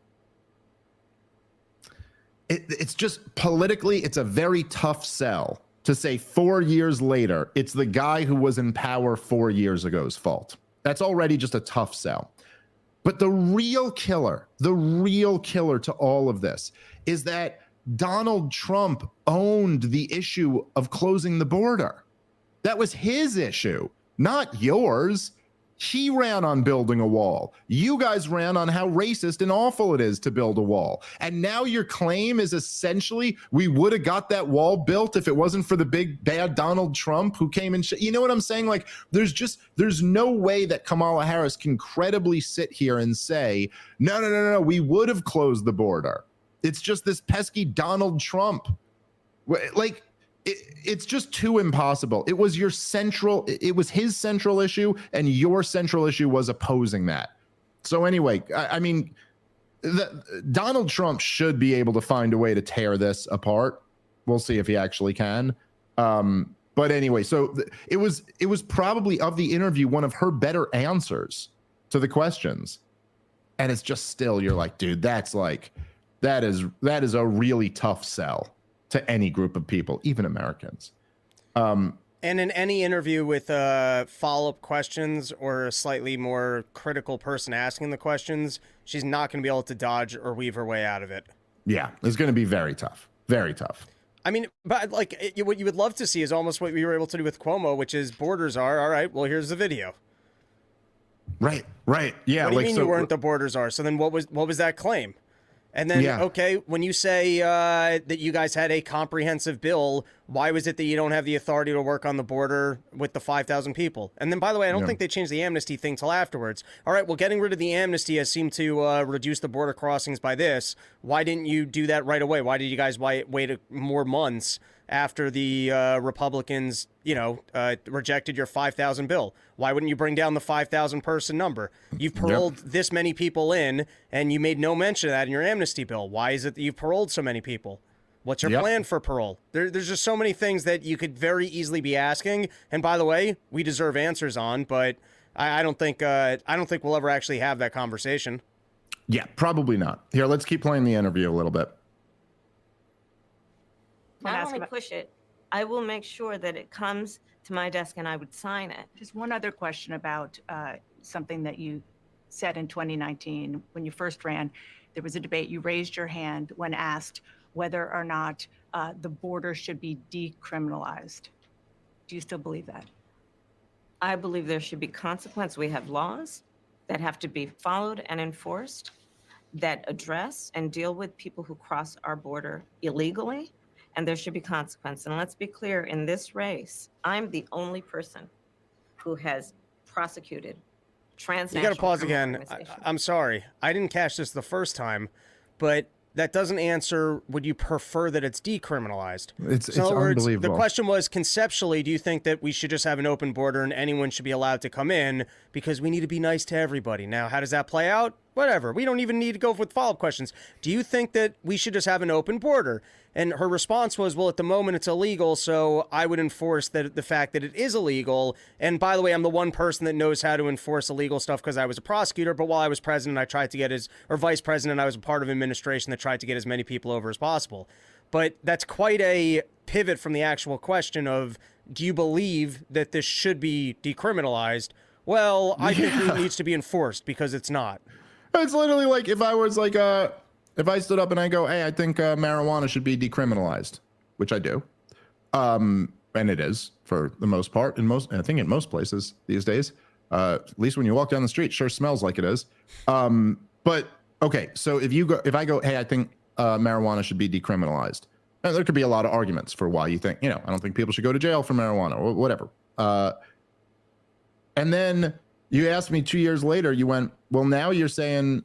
It's just politically, it's a very tough sell to say 4 years later, it's the guy who was in power 4 years ago's fault. That's already just a tough sell. But the real killer to all of this is that Donald Trump owned the issue of closing the border. That was his issue, not yours. He ran on building a wall. You guys ran on how racist and awful it is to build a wall. And now your claim is essentially we would have got that wall built if it wasn't for the big bad Donald Trump who came and you know what I'm saying? Like there's no way that Kamala Harris can credibly sit here and say, no, we would have closed the border. It's just this pesky Donald Trump. Like, it's just too impossible. It was his central issue, and your central issue was opposing that. So anyway, I mean, Donald Trump should be able to find a way to tear this apart. We'll see if he actually can. But anyway, so it was probably of the interview one of her better answers to the questions, and it's just still you're like, dude, that is a really tough sell to any group of people, even Americans. And in any interview with follow-up questions or a slightly more critical person asking the questions, she's not going to be able to dodge or weave her way out of it. Yeah, it's going to be very tough. Very tough. I mean, but like what you would love to see is almost what we were able to do with Cuomo, which is borders are, all right, well, here's the video. Right. Yeah. What do you mean you weren't the borders are? So then what was that claim? And then, okay, when you say that you guys had a comprehensive bill, why was it that you don't have the authority to work on the border with the 5,000 people? And then, by the way, I don't think they changed the amnesty thing till afterwards. All right, well, getting rid of the amnesty has seemed to reduce the border crossings by this. Why didn't you do that right away? Why did you guys wait more months after the Republicans, rejected your 5,000 bill? Why wouldn't you bring down the 5,000 person number? You've paroled this many people in, and you made no mention of that in your amnesty bill. Why is it that you've paroled so many people? What's your plan for parole? There's just so many things that you could very easily be asking. And by the way, we deserve answers on, but I don't think we'll ever actually have that conversation. Yeah, probably not. Here, let's keep playing the interview a little bit. Not only push it, I will make sure that it comes to my desk and I would sign it. Just one other question about something that you said in 2019 when you first ran. There was a debate. You raised your hand when asked whether or not the border should be decriminalized. Do you still believe that? I believe there should be consequence. We have laws that have to be followed and enforced that address and deal with people who cross our border illegally. and there should be consequence. And let's be clear, in this race, I'm the only person who has prosecuted transnational. You got to pause criminal again. organizations. I'm sorry. I didn't catch this the first time, but that doesn't answer, would you prefer that it's decriminalized? It's in other words, unbelievable. the question was, conceptually, do you think that we should just have an open border and anyone should be allowed to come in because we need to be nice to everybody? Now, how does that play out? Whatever. We don't even need to go with follow-up questions. Do you think that we should just have an open border? And her response was, well, at the moment it's illegal, so I would enforce the fact that it is illegal. And by the way, I'm the one person that knows how to enforce illegal stuff because I was a prosecutor, but while I was president, I tried to get or vice president, I was a part of administration that tried to get as many people over as possible. But that's quite a pivot from the actual question of, do you believe that this should be decriminalized? Well, I think it needs to be enforced because it's not. It's literally like if I was like, if I stood up and I go, hey, I think marijuana should be decriminalized, which I do. And it is for the most part, I think in most places these days, at least when you walk down the street, sure smells like it is. But okay, so if I go, hey, I think marijuana should be decriminalized. Now, there could be a lot of arguments for why you think, I don't think people should go to jail for marijuana or whatever. And then you asked me 2 years later, you went, well, now you're saying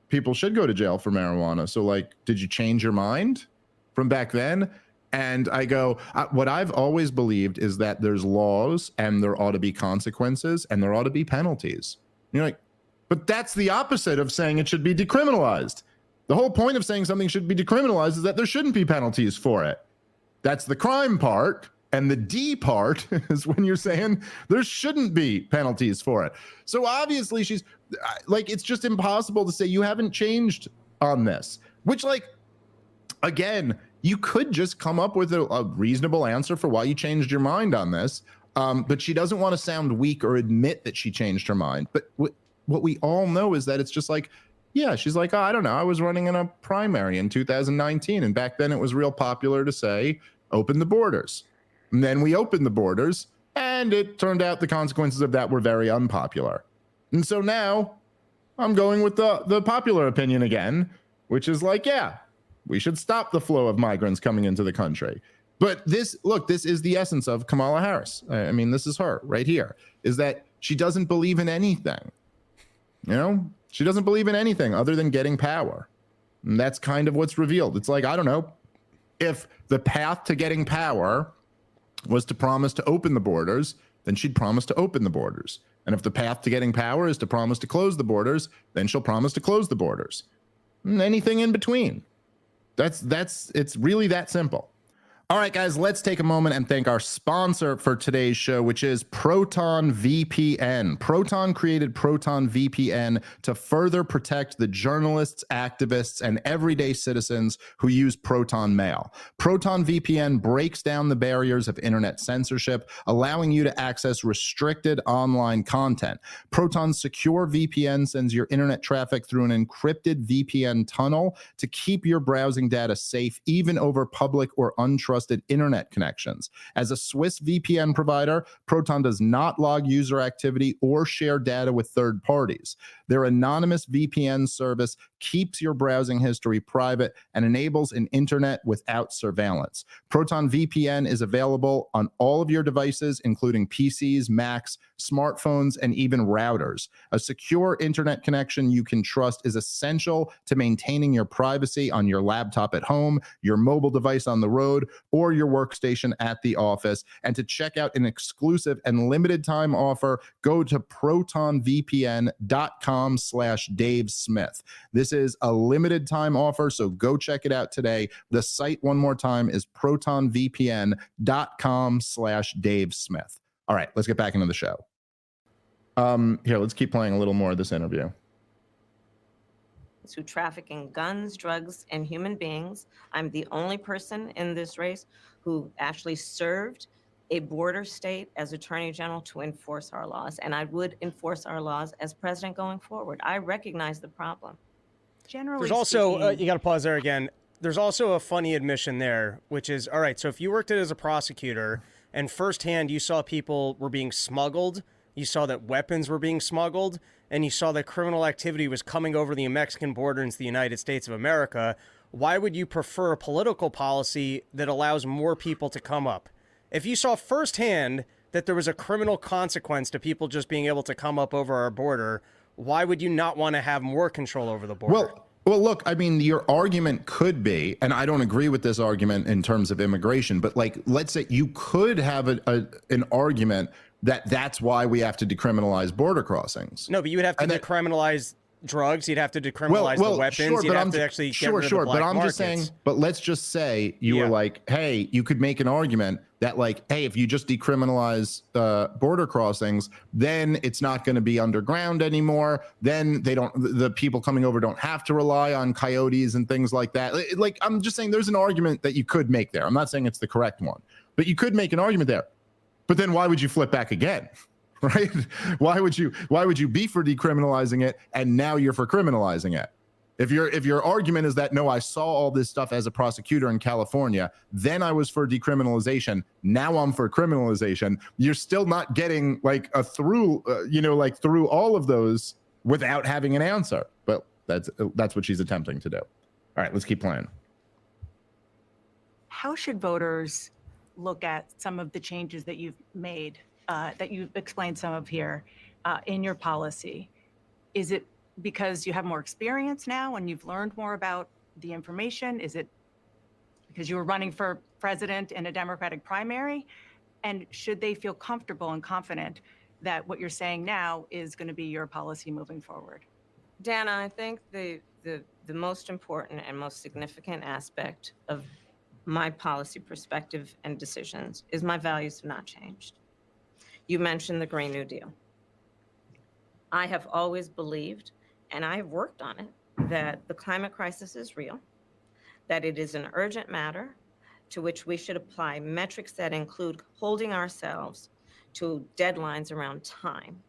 people should go to jail for marijuana. So like, did you change your mind from back then? And I go, what I've always believed is that there's laws and there ought to be consequences and there ought to be penalties. And you're like, but that's the opposite of saying it should be decriminalized. The whole point of saying something should be decriminalized is that there shouldn't be penalties for it. That's the crime part. And the D part is when you're saying there shouldn't be penalties for it. So obviously she's like, it's just impossible to say you haven't changed on this, which like, again, you could just come up with a reasonable answer for why you changed your mind on this. But she doesn't want to sound weak or admit that she changed her mind. But what we all know is that it's just like, yeah, she's like, oh, I don't know. I was running in a primary in 2019. And back then it was real popular to say, open the borders. And then we opened the borders, and it turned out the consequences of that were very unpopular. And so now I'm going with the popular opinion again, which is like, yeah, we should stop the flow of migrants coming into the country. But this is the essence of Kamala Harris. I mean, this is her right here, is that she doesn't believe in anything. She doesn't believe in anything other than getting power. And that's kind of what's revealed. It's like, I don't know, if the path to getting power was to promise to open the borders, then she'd promise to open the borders. And if the path to getting power is to promise to close the borders, then she'll promise to close the borders. And anything in between. It's really that simple. All right, guys, let's take a moment and thank our sponsor for today's show, which is Proton VPN. Proton created Proton VPN to further protect the journalists, activists, and everyday citizens who use Proton Mail. Proton VPN breaks down the barriers of internet censorship, allowing you to access restricted online content. Proton's secure VPN sends your internet traffic through an encrypted VPN tunnel to keep your browsing data safe, even over public or untrusted internet connections. As a Swiss VPN provider, Proton does not log user activity or share data with third parties. Their anonymous VPN service keeps your browsing history private and enables an internet without surveillance. Proton VPN is available on all of your devices, including PCs, Macs, smartphones, and even routers. A secure internet connection you can trust is essential to maintaining your privacy on your laptop at home, your mobile device on the road, or your workstation at the office. And to check out an exclusive and limited time offer, go to protonvpn.com/Dave Smith. This is a limited time offer, so go check it out today. The site, one more time, is protonvpn.com/Dave Smith. All right, let's get back into the show. Here, let's keep playing a little more of this interview. Who traffic in guns, drugs, and human beings. I'm the only person in this race who actually served a border state as Attorney General to enforce our laws, and I would enforce our laws as president going forward. I recognize the problem. Generally There's also, speaking, you got to pause there again. There's also a funny admission there, which is, all right, so if you worked as a prosecutor and firsthand you saw people were being smuggled, you saw that weapons were being smuggled, and you saw that criminal activity was coming over the Mexican border into the United States of America, why would you prefer a political policy that allows more people to come up? If you saw firsthand that there was a criminal consequence to people just being able to come up over our border, why would you not want to have more control over the border? Well, look, I mean, your argument could be, and I don't agree with this argument in terms of immigration, but like, let's say you could have an argument that that's why we have to decriminalize border crossings. No, but you would have to decriminalize drugs. You'd have to decriminalize the weapons. Sure, you'd have to actually get rid of the black but I'm markets. just saying, but let's just say you were like, hey, you could make an argument that like, hey, if you just decriminalize border crossings, then it's not going to be underground anymore. Then the people coming over don't have to rely on coyotes and things like that. Like, I'm just saying there's an argument that you could make there. I'm not saying it's the correct one, but you could make an argument there. But then why would you flip back again? Right? Why would you be for decriminalizing it and now you're for criminalizing it? If your argument is that, no, I saw all this stuff as a prosecutor in California, then I was for decriminalization, now I'm for criminalization, you're still not getting like a through all of those without having an answer. But that's what she's attempting to do. All right, let's keep playing. How should voters look at some of the changes that you've made, that you've explained some of here in your policy? Is it because you have more experience now and you've learned more about the information? Is it because you were running for president in a Democratic primary? And should they feel comfortable and confident that what you're saying now is going to be your policy moving forward? Dana, I think the most important and most significant aspect of my policy perspective and decisions is my values have not changed. You mentioned the Green New Deal. I have always believed, and I have worked on it, that the climate crisis is real, that it is an urgent matter to which we should apply metrics that include holding ourselves to deadlines around time.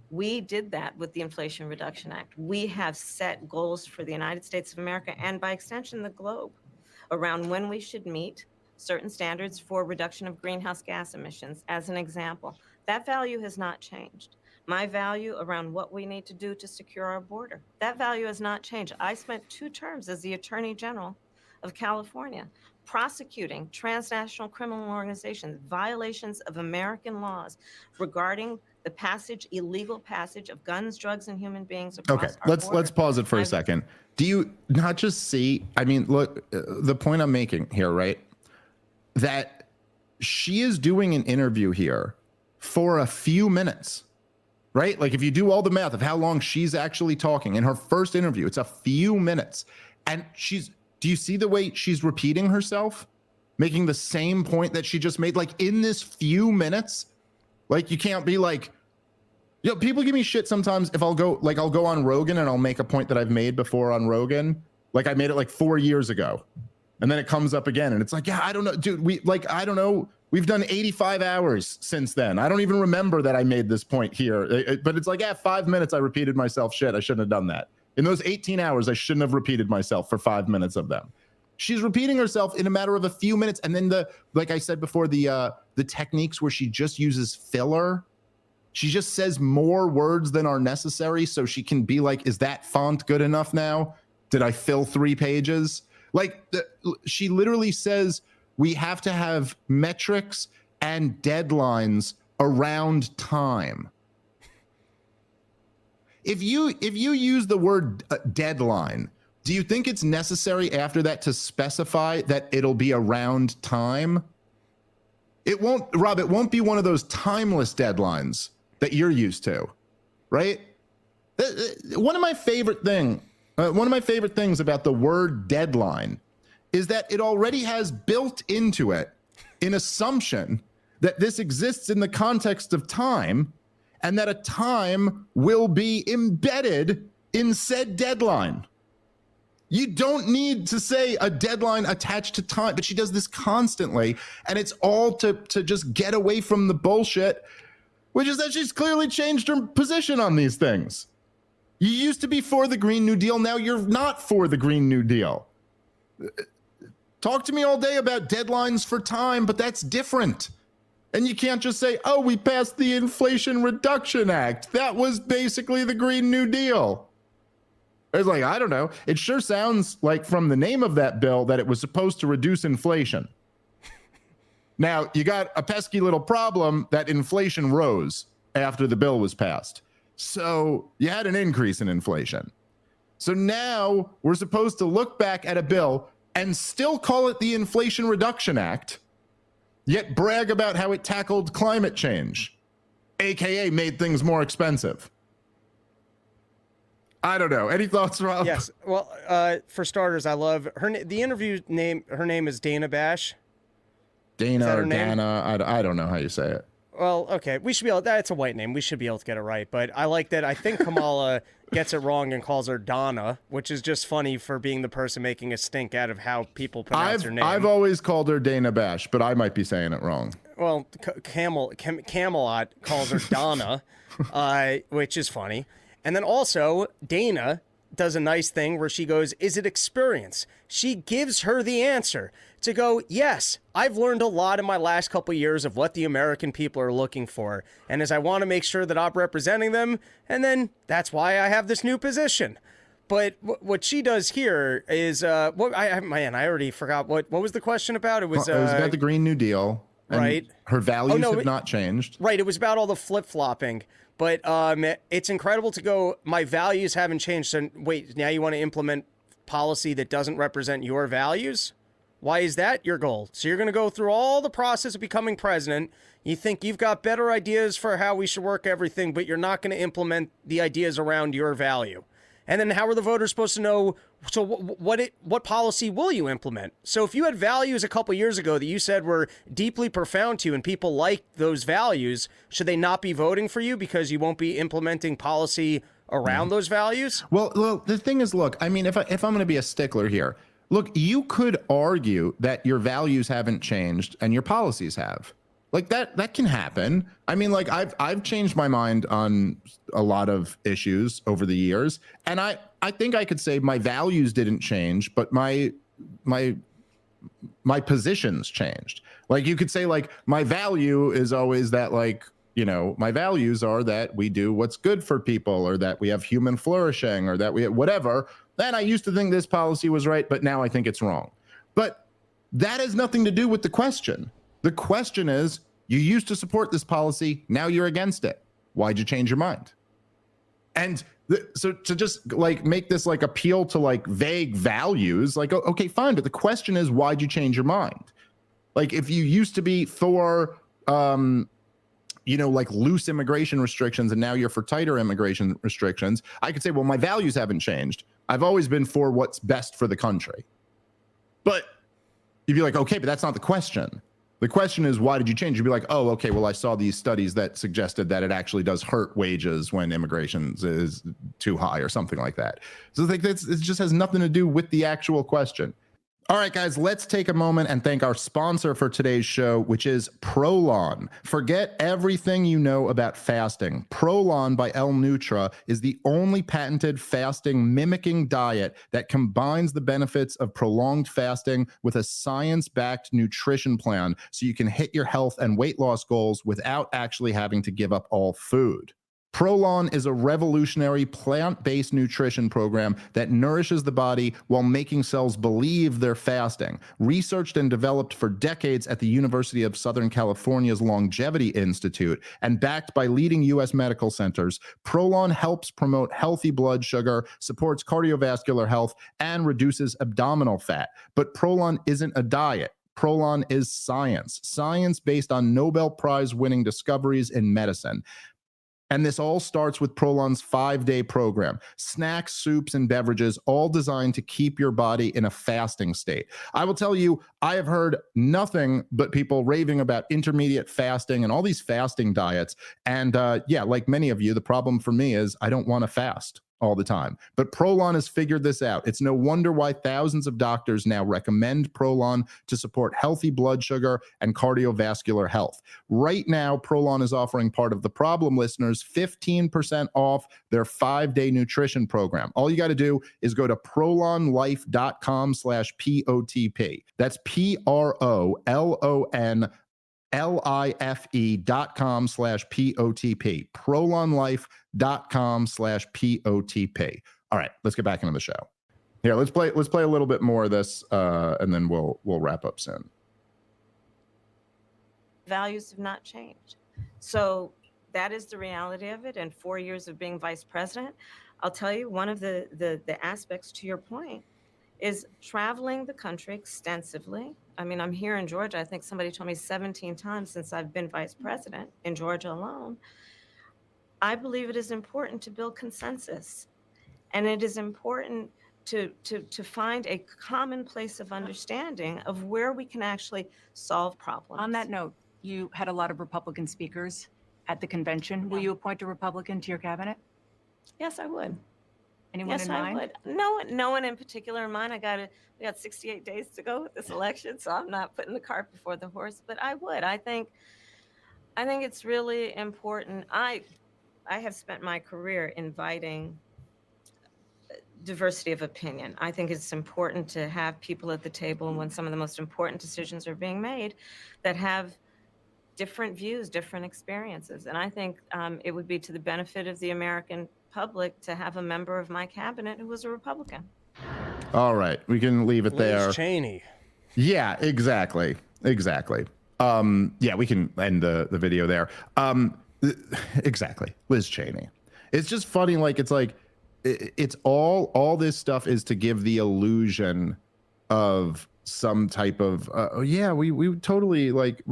We did that with the Inflation Reduction Act. We have set goals for the United States of America and by extension the globe around when we should meet certain standards for reduction of greenhouse gas emissions, as an example. That value has not changed. My value around what we need to do to secure our border, that value has not changed. I spent 2 terms as the Attorney General of California prosecuting transnational criminal organizations, violations of American laws regarding the illegal passage of guns, drugs, and human beings across our border. Let's pause it for a second. Do you not just see, I mean, look, the point I'm making here, right? That she is doing an interview here for a few minutes, right? Like if you do all the math of how long she's actually talking in her first interview, it's a few minutes. And do you see the way she's repeating herself? Making the same point that she just made, like in this few minutes? Like you can't be like, people give me shit sometimes if I'll go on Rogan and I'll make a point that I've made before on Rogan. Like I made it like 4 years ago. And then it comes up again and it's like, yeah, I don't know, dude, I don't know. We've done 85 hours since then. I don't even remember that I made this point here. But it's like, 5 minutes I repeated myself. Shit, I shouldn't have done that. In those 18 hours, I shouldn't have repeated myself for 5 minutes of them. She's repeating herself in a matter of a few minutes. And then like I said before, the techniques where she just uses filler. She just says more words than are necessary so she can be like, is that font good enough now? Did I fill 3 pages? Like she literally says we have to have metrics and deadlines around time. If you use the word deadline, do you think it's necessary after that to specify that it'll be around time? It won't, Rob, it won't be one of those timeless deadlines that you're used to, right? One of my favorite things about the word deadline is that it already has built into it an assumption that this exists in the context of time and that a time will be embedded in said deadline. You don't need to say a deadline attached to time, but she does this constantly, and it's all to just get away from the bullshit, which is that she's clearly changed her position on these things. You used to be for the Green New Deal, now you're not for the Green New Deal. Talk to me all day about deadlines for time, but that's different. And you can't just say, oh, we passed the Inflation Reduction Act. That was basically the Green New Deal. It's like, I don't know. It sure sounds like from the name of that bill that it was supposed to reduce inflation. Now, you got a pesky little problem that inflation rose after the bill was passed. So you had an increase in inflation. So now we're supposed to look back at a bill and still call it the Inflation Reduction Act, yet brag about how it tackled climate change, AKA made things more expensive. I don't know. Any thoughts, Rob? Yes. Well, for starters, I love her. The interview name. Her name is Dana Bash. Dana or Dana. I don't know how you say it. Well, okay. We should be able. That's a white name. We should be able to get it right. But I like that. I think Kamala gets it wrong and calls her Donna, which is just funny for being the person making a stink out of how people pronounce her name. I've always called her Dana Bash, but I might be saying it wrong. Well, Camelot calls her Donna, which is funny. And then also, Dana does a nice thing where she goes, is it experience? She gives her the answer to go, yes, I've learned a lot in my last couple of years of what the American people are looking for. And as I want to make sure that I'm representing them, and then that's why I have this new position. But what she does here is, I already forgot. What was the question about? It was about the Green New Deal. Right. Her values have not changed. Right. It was about all the flip-flopping. But it's incredible to go, my values haven't changed. So wait, now you want to implement policy that doesn't represent your values? Why is that your goal? So you're going to go through all the process of becoming president. You think you've got better ideas for how we should work everything, but you're not going to implement the ideas around your value. And then how are the voters supposed to know, so what policy will you implement? So if you had values a couple years ago that you said were deeply profound to you and people like those values, should they not be voting for you because you won't be implementing policy around those values? Well, the thing is, look, I mean, if I'm going to be a stickler here, look, you could argue that your values haven't changed and your policies have. Like that can happen. I mean, like I've changed my mind on a lot of issues over the years, and I think I could say my values didn't change, but my positions changed. Like you could say, like my value is always that, like, you know, my values are that we do what's good for people, or that we have human flourishing, or that we whatever. Then I used to think this policy was right, but now I think it's wrong. But that has nothing to do with the question. The question is, you used to support this policy, now you're against it. Why'd you change your mind? And so to just like make this like appeal to like vague values, like, okay, fine. But the question is, why'd you change your mind? Like if you used to be for, you know, like loose immigration restrictions, and now you're for tighter immigration restrictions, I could say, well, my values haven't changed. I've always been for what's best for the country. But you'd be like, okay, but that's not the question. The question is, why did you change? You'd be like, oh, okay, well, I saw these studies that suggested that it actually does hurt wages when immigration is too high or something like that. So like it just has nothing to do with the actual question. All right, guys, let's take a moment and thank our sponsor for today's show, which is Prolon. Forget everything you know about fasting. Prolon by L Nutra is the only patented fasting mimicking diet that combines the benefits of prolonged fasting with a science-backed nutrition plan so you can hit your health and weight loss goals without actually having to give up all food. Prolon is a revolutionary plant-based nutrition program that nourishes the body while making cells believe they're fasting. Researched and developed for decades at the University of Southern California's Longevity Institute and backed by leading U.S. medical centers, Prolon helps promote healthy blood sugar, supports cardiovascular health, and reduces abdominal fat. But Prolon isn't a diet. Prolon is science. Science based on Nobel Prize-winning discoveries in medicine. And this all starts with Prolon's 5-day program. Snacks, soups, and beverages, all designed to keep your body in a fasting state. I will tell you, I have heard nothing but people raving about intermediate fasting and all these fasting diets. And yeah, like many of you, the problem for me is I don't want to fast all the time. But Prolon has figured this out. It's no wonder why thousands of doctors now recommend Prolon to support healthy blood sugar and cardiovascular health. Right now, Prolon is offering part of the problem listeners 15% off their 5-day nutrition program. All you got to do is go to prolonlife.com/POTP. That's PROLONLIFE.com/POTP. prolonlife.com/POTP. All right, let's get back into the show. Here, let's play a little bit more of this, and then we'll wrap up soon. Values have not changed. So that is the reality of it. And 4 years of being vice president, I'll tell you, one of the aspects to your point is traveling the country extensively. I mean, I'm here in Georgia. I think somebody told me 17 times since I've been vice president in Georgia alone. I believe it is important to build consensus. And it is important to find a common place of understanding of where we can actually solve problems. On that note, you had a lot of Republican speakers at the convention. Will you appoint a Republican to your cabinet? Yes, I would. Anyone Yes, in I mind? would. No one in particular in mind. We got 68 days to go with this election, so I'm not putting the cart before the horse, but I would. I think it's really important. I have spent my career inviting diversity of opinion. I think it's important to have people at the table when some of the most important decisions are being made that have different views, different experiences. And I think it would be to the benefit of the American public to have a member of my cabinet who was a Republican. All right, we can leave it there. Liz Cheney. Yeah, exactly. Yeah, we can end the video there. Exactly, Liz Cheney. It's just funny, like it's all this stuff is to give the illusion of some type of we totally like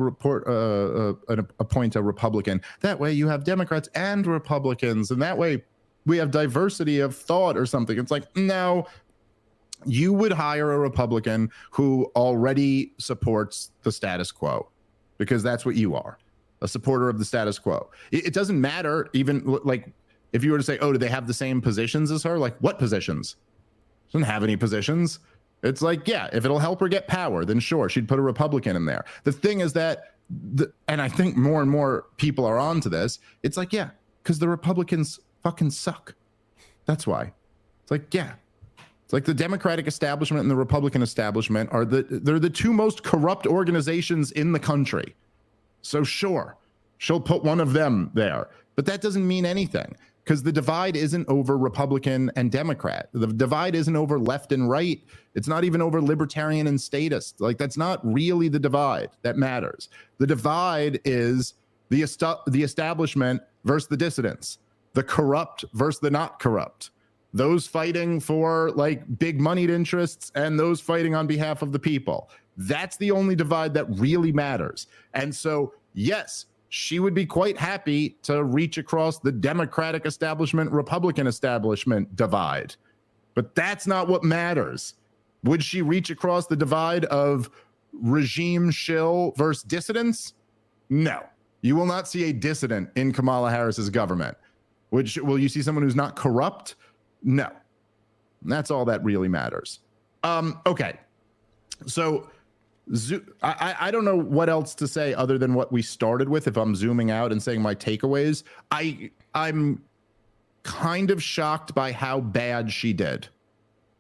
appoint a Republican. That way you have Democrats and Republicans, and that way we have diversity of thought or something. It's like, no, you would hire a Republican who already supports the status quo, because that's what you are, a supporter of the status quo. It doesn't matter, even like if you were to say, oh, do they have the same positions as her? Like, what positions? Doesn't have any positions. It's like, yeah, if it'll help her get power, then sure, she'd put a Republican in there. The thing is that, and I think more and more people are onto this, it's like, yeah, because the Republicans fucking suck. That's why. It's like, yeah. It's like the Democratic establishment and the Republican establishment they're the two most corrupt organizations in the country. So sure, she'll put one of them there. But that doesn't mean anything, because the divide isn't over Republican and Democrat. The divide isn't over left and right. It's not even over libertarian and statist. Like, that's not really the divide that matters. The divide is the establishment versus the dissidents, the corrupt versus the not corrupt, those fighting for like big moneyed interests and those fighting on behalf of the people. That's the only divide that really matters. And so, yes, she would be quite happy to reach across the Democratic establishment, Republican establishment divide. But that's not what matters. Would she reach across the divide of regime shill versus dissidents? No. You will not see a dissident in Kamala Harris's government. Will you see someone who's not corrupt? No. That's all that really matters. Okay. So I don't know what else to say other than what we started with. If I'm zooming out and saying my takeaways, I'm kind of shocked by how bad she did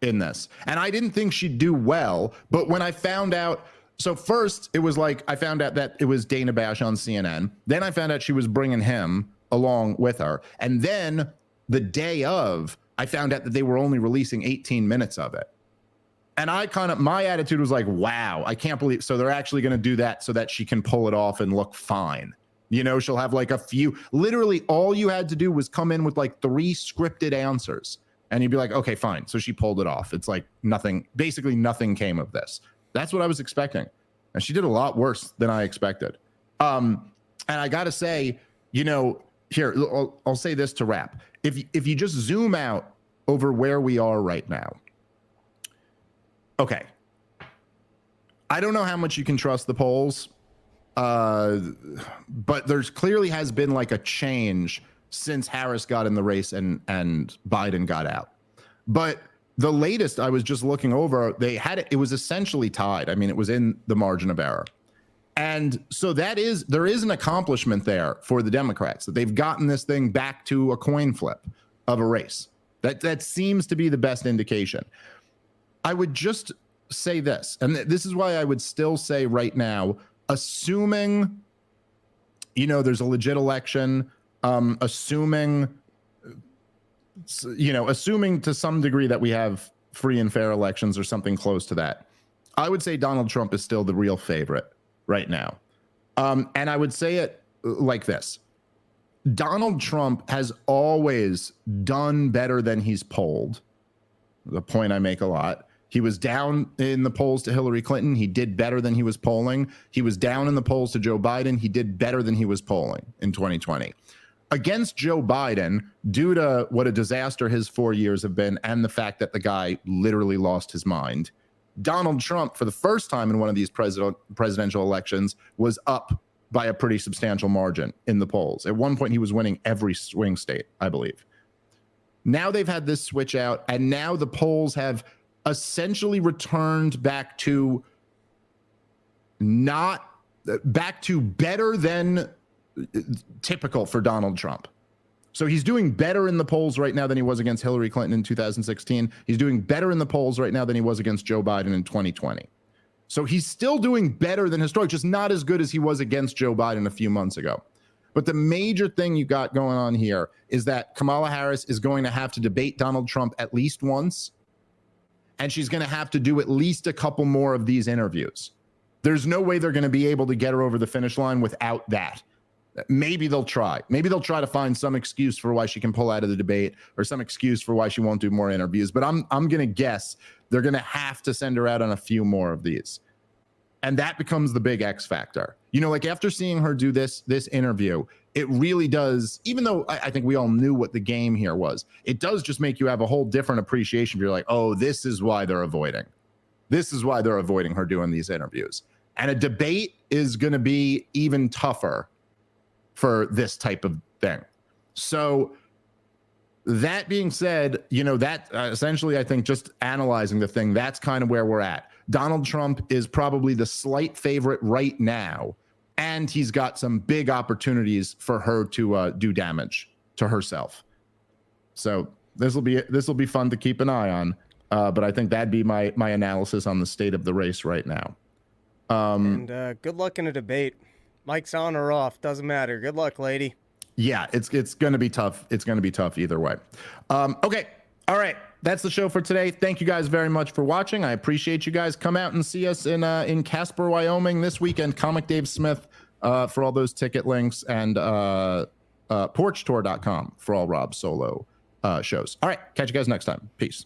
in this. And I didn't think she'd do well, but when I found out, so first it was like, I found out that it was Dana Bash on CNN. Then I found out she was bringing him along with her. And then the day of, I found out that they were only releasing 18 minutes of it. And my attitude was like, wow, I can't believe, so they're actually going to do that so that she can pull it off and look fine. You know, she'll have like literally all you had to do was come in with like 3 scripted answers and you'd be like, okay, fine. So she pulled it off. It's like basically nothing came of this. That's what I was expecting. And she did a lot worse than I expected. And I got to say, you know, here, I'll say this to wrap. If you just zoom out over where we are right now, okay. I don't know how much you can trust the polls, but there's clearly has been like a change since Harris got in the race and Biden got out. But the latest I was just looking over, it was essentially tied. I mean, it was in the margin of error. And so there is an accomplishment there for the Democrats, that they've gotten this thing back to a coin flip of a race. That seems to be the best indication. I would just say this, and this is why I would still say right now, assuming, you know, there's a legit election, assuming you know, assuming to some degree that we have free and fair elections or something close to that, I would say Donald Trump is still the real favorite right now. And I would say it like this. Donald Trump has always done better than he's polled. The point I make a lot. He was down in the polls to Hillary Clinton. He did better than he was polling. He was down in the polls to Joe Biden. He did better than he was polling in 2020. Against Joe Biden, due to what a disaster his 4 years have been and the fact that the guy literally lost his mind, Donald Trump, for the first time in one of these presidential elections, was up by a pretty substantial margin in the polls. At one point, he was winning every swing state, I believe. Now they've had this switch out, and now the polls have essentially returned back to better than typical for Donald Trump. So he's doing better in the polls right now than he was against Hillary Clinton in 2016. He's doing better in the polls right now than he was against Joe Biden in 2020. So he's still doing better than historic, just not as good as he was against Joe Biden a few months ago. But the major thing you got going on here is that Kamala Harris is going to have to debate Donald Trump at least once, and she's going to have to do at least a couple more of these interviews. There's no way they're going to be able to get her over the finish line without that. Maybe they'll try. Maybe they'll try to find some excuse for why she can pull out of the debate or some excuse for why she won't do more interviews. But I'm going to guess they're going to have to send her out on a few more of these. And that becomes the big X factor. You know, like after seeing her do this interview, it really does, even though I think we all knew what the game here was, it does just make you have a whole different appreciation. You're like, oh, this is why they're avoiding. This is why they're avoiding her doing these interviews. And a debate is going to be even tougher for this type of thing. So that being said, you know, that essentially, I think just analyzing the thing, that's kind of where we're at. Donald Trump is probably the slight favorite right now, and he's got some big opportunities for her to do damage to herself. So this will be fun to keep an eye on. But I think that'd be my analysis on the state of the race right now. And good luck in a debate. Mic's on or off, doesn't matter. Good luck, lady. Yeah, it's going to be tough. It's going to be tough either way. Okay. All right. That's the show for today. Thank you guys very much for watching. I appreciate you guys. Come out and see us in Casper, Wyoming this weekend. Comic Dave Smith for all those ticket links, and porchtour.com for all Rob's solo shows. All right. Catch you guys next time. Peace.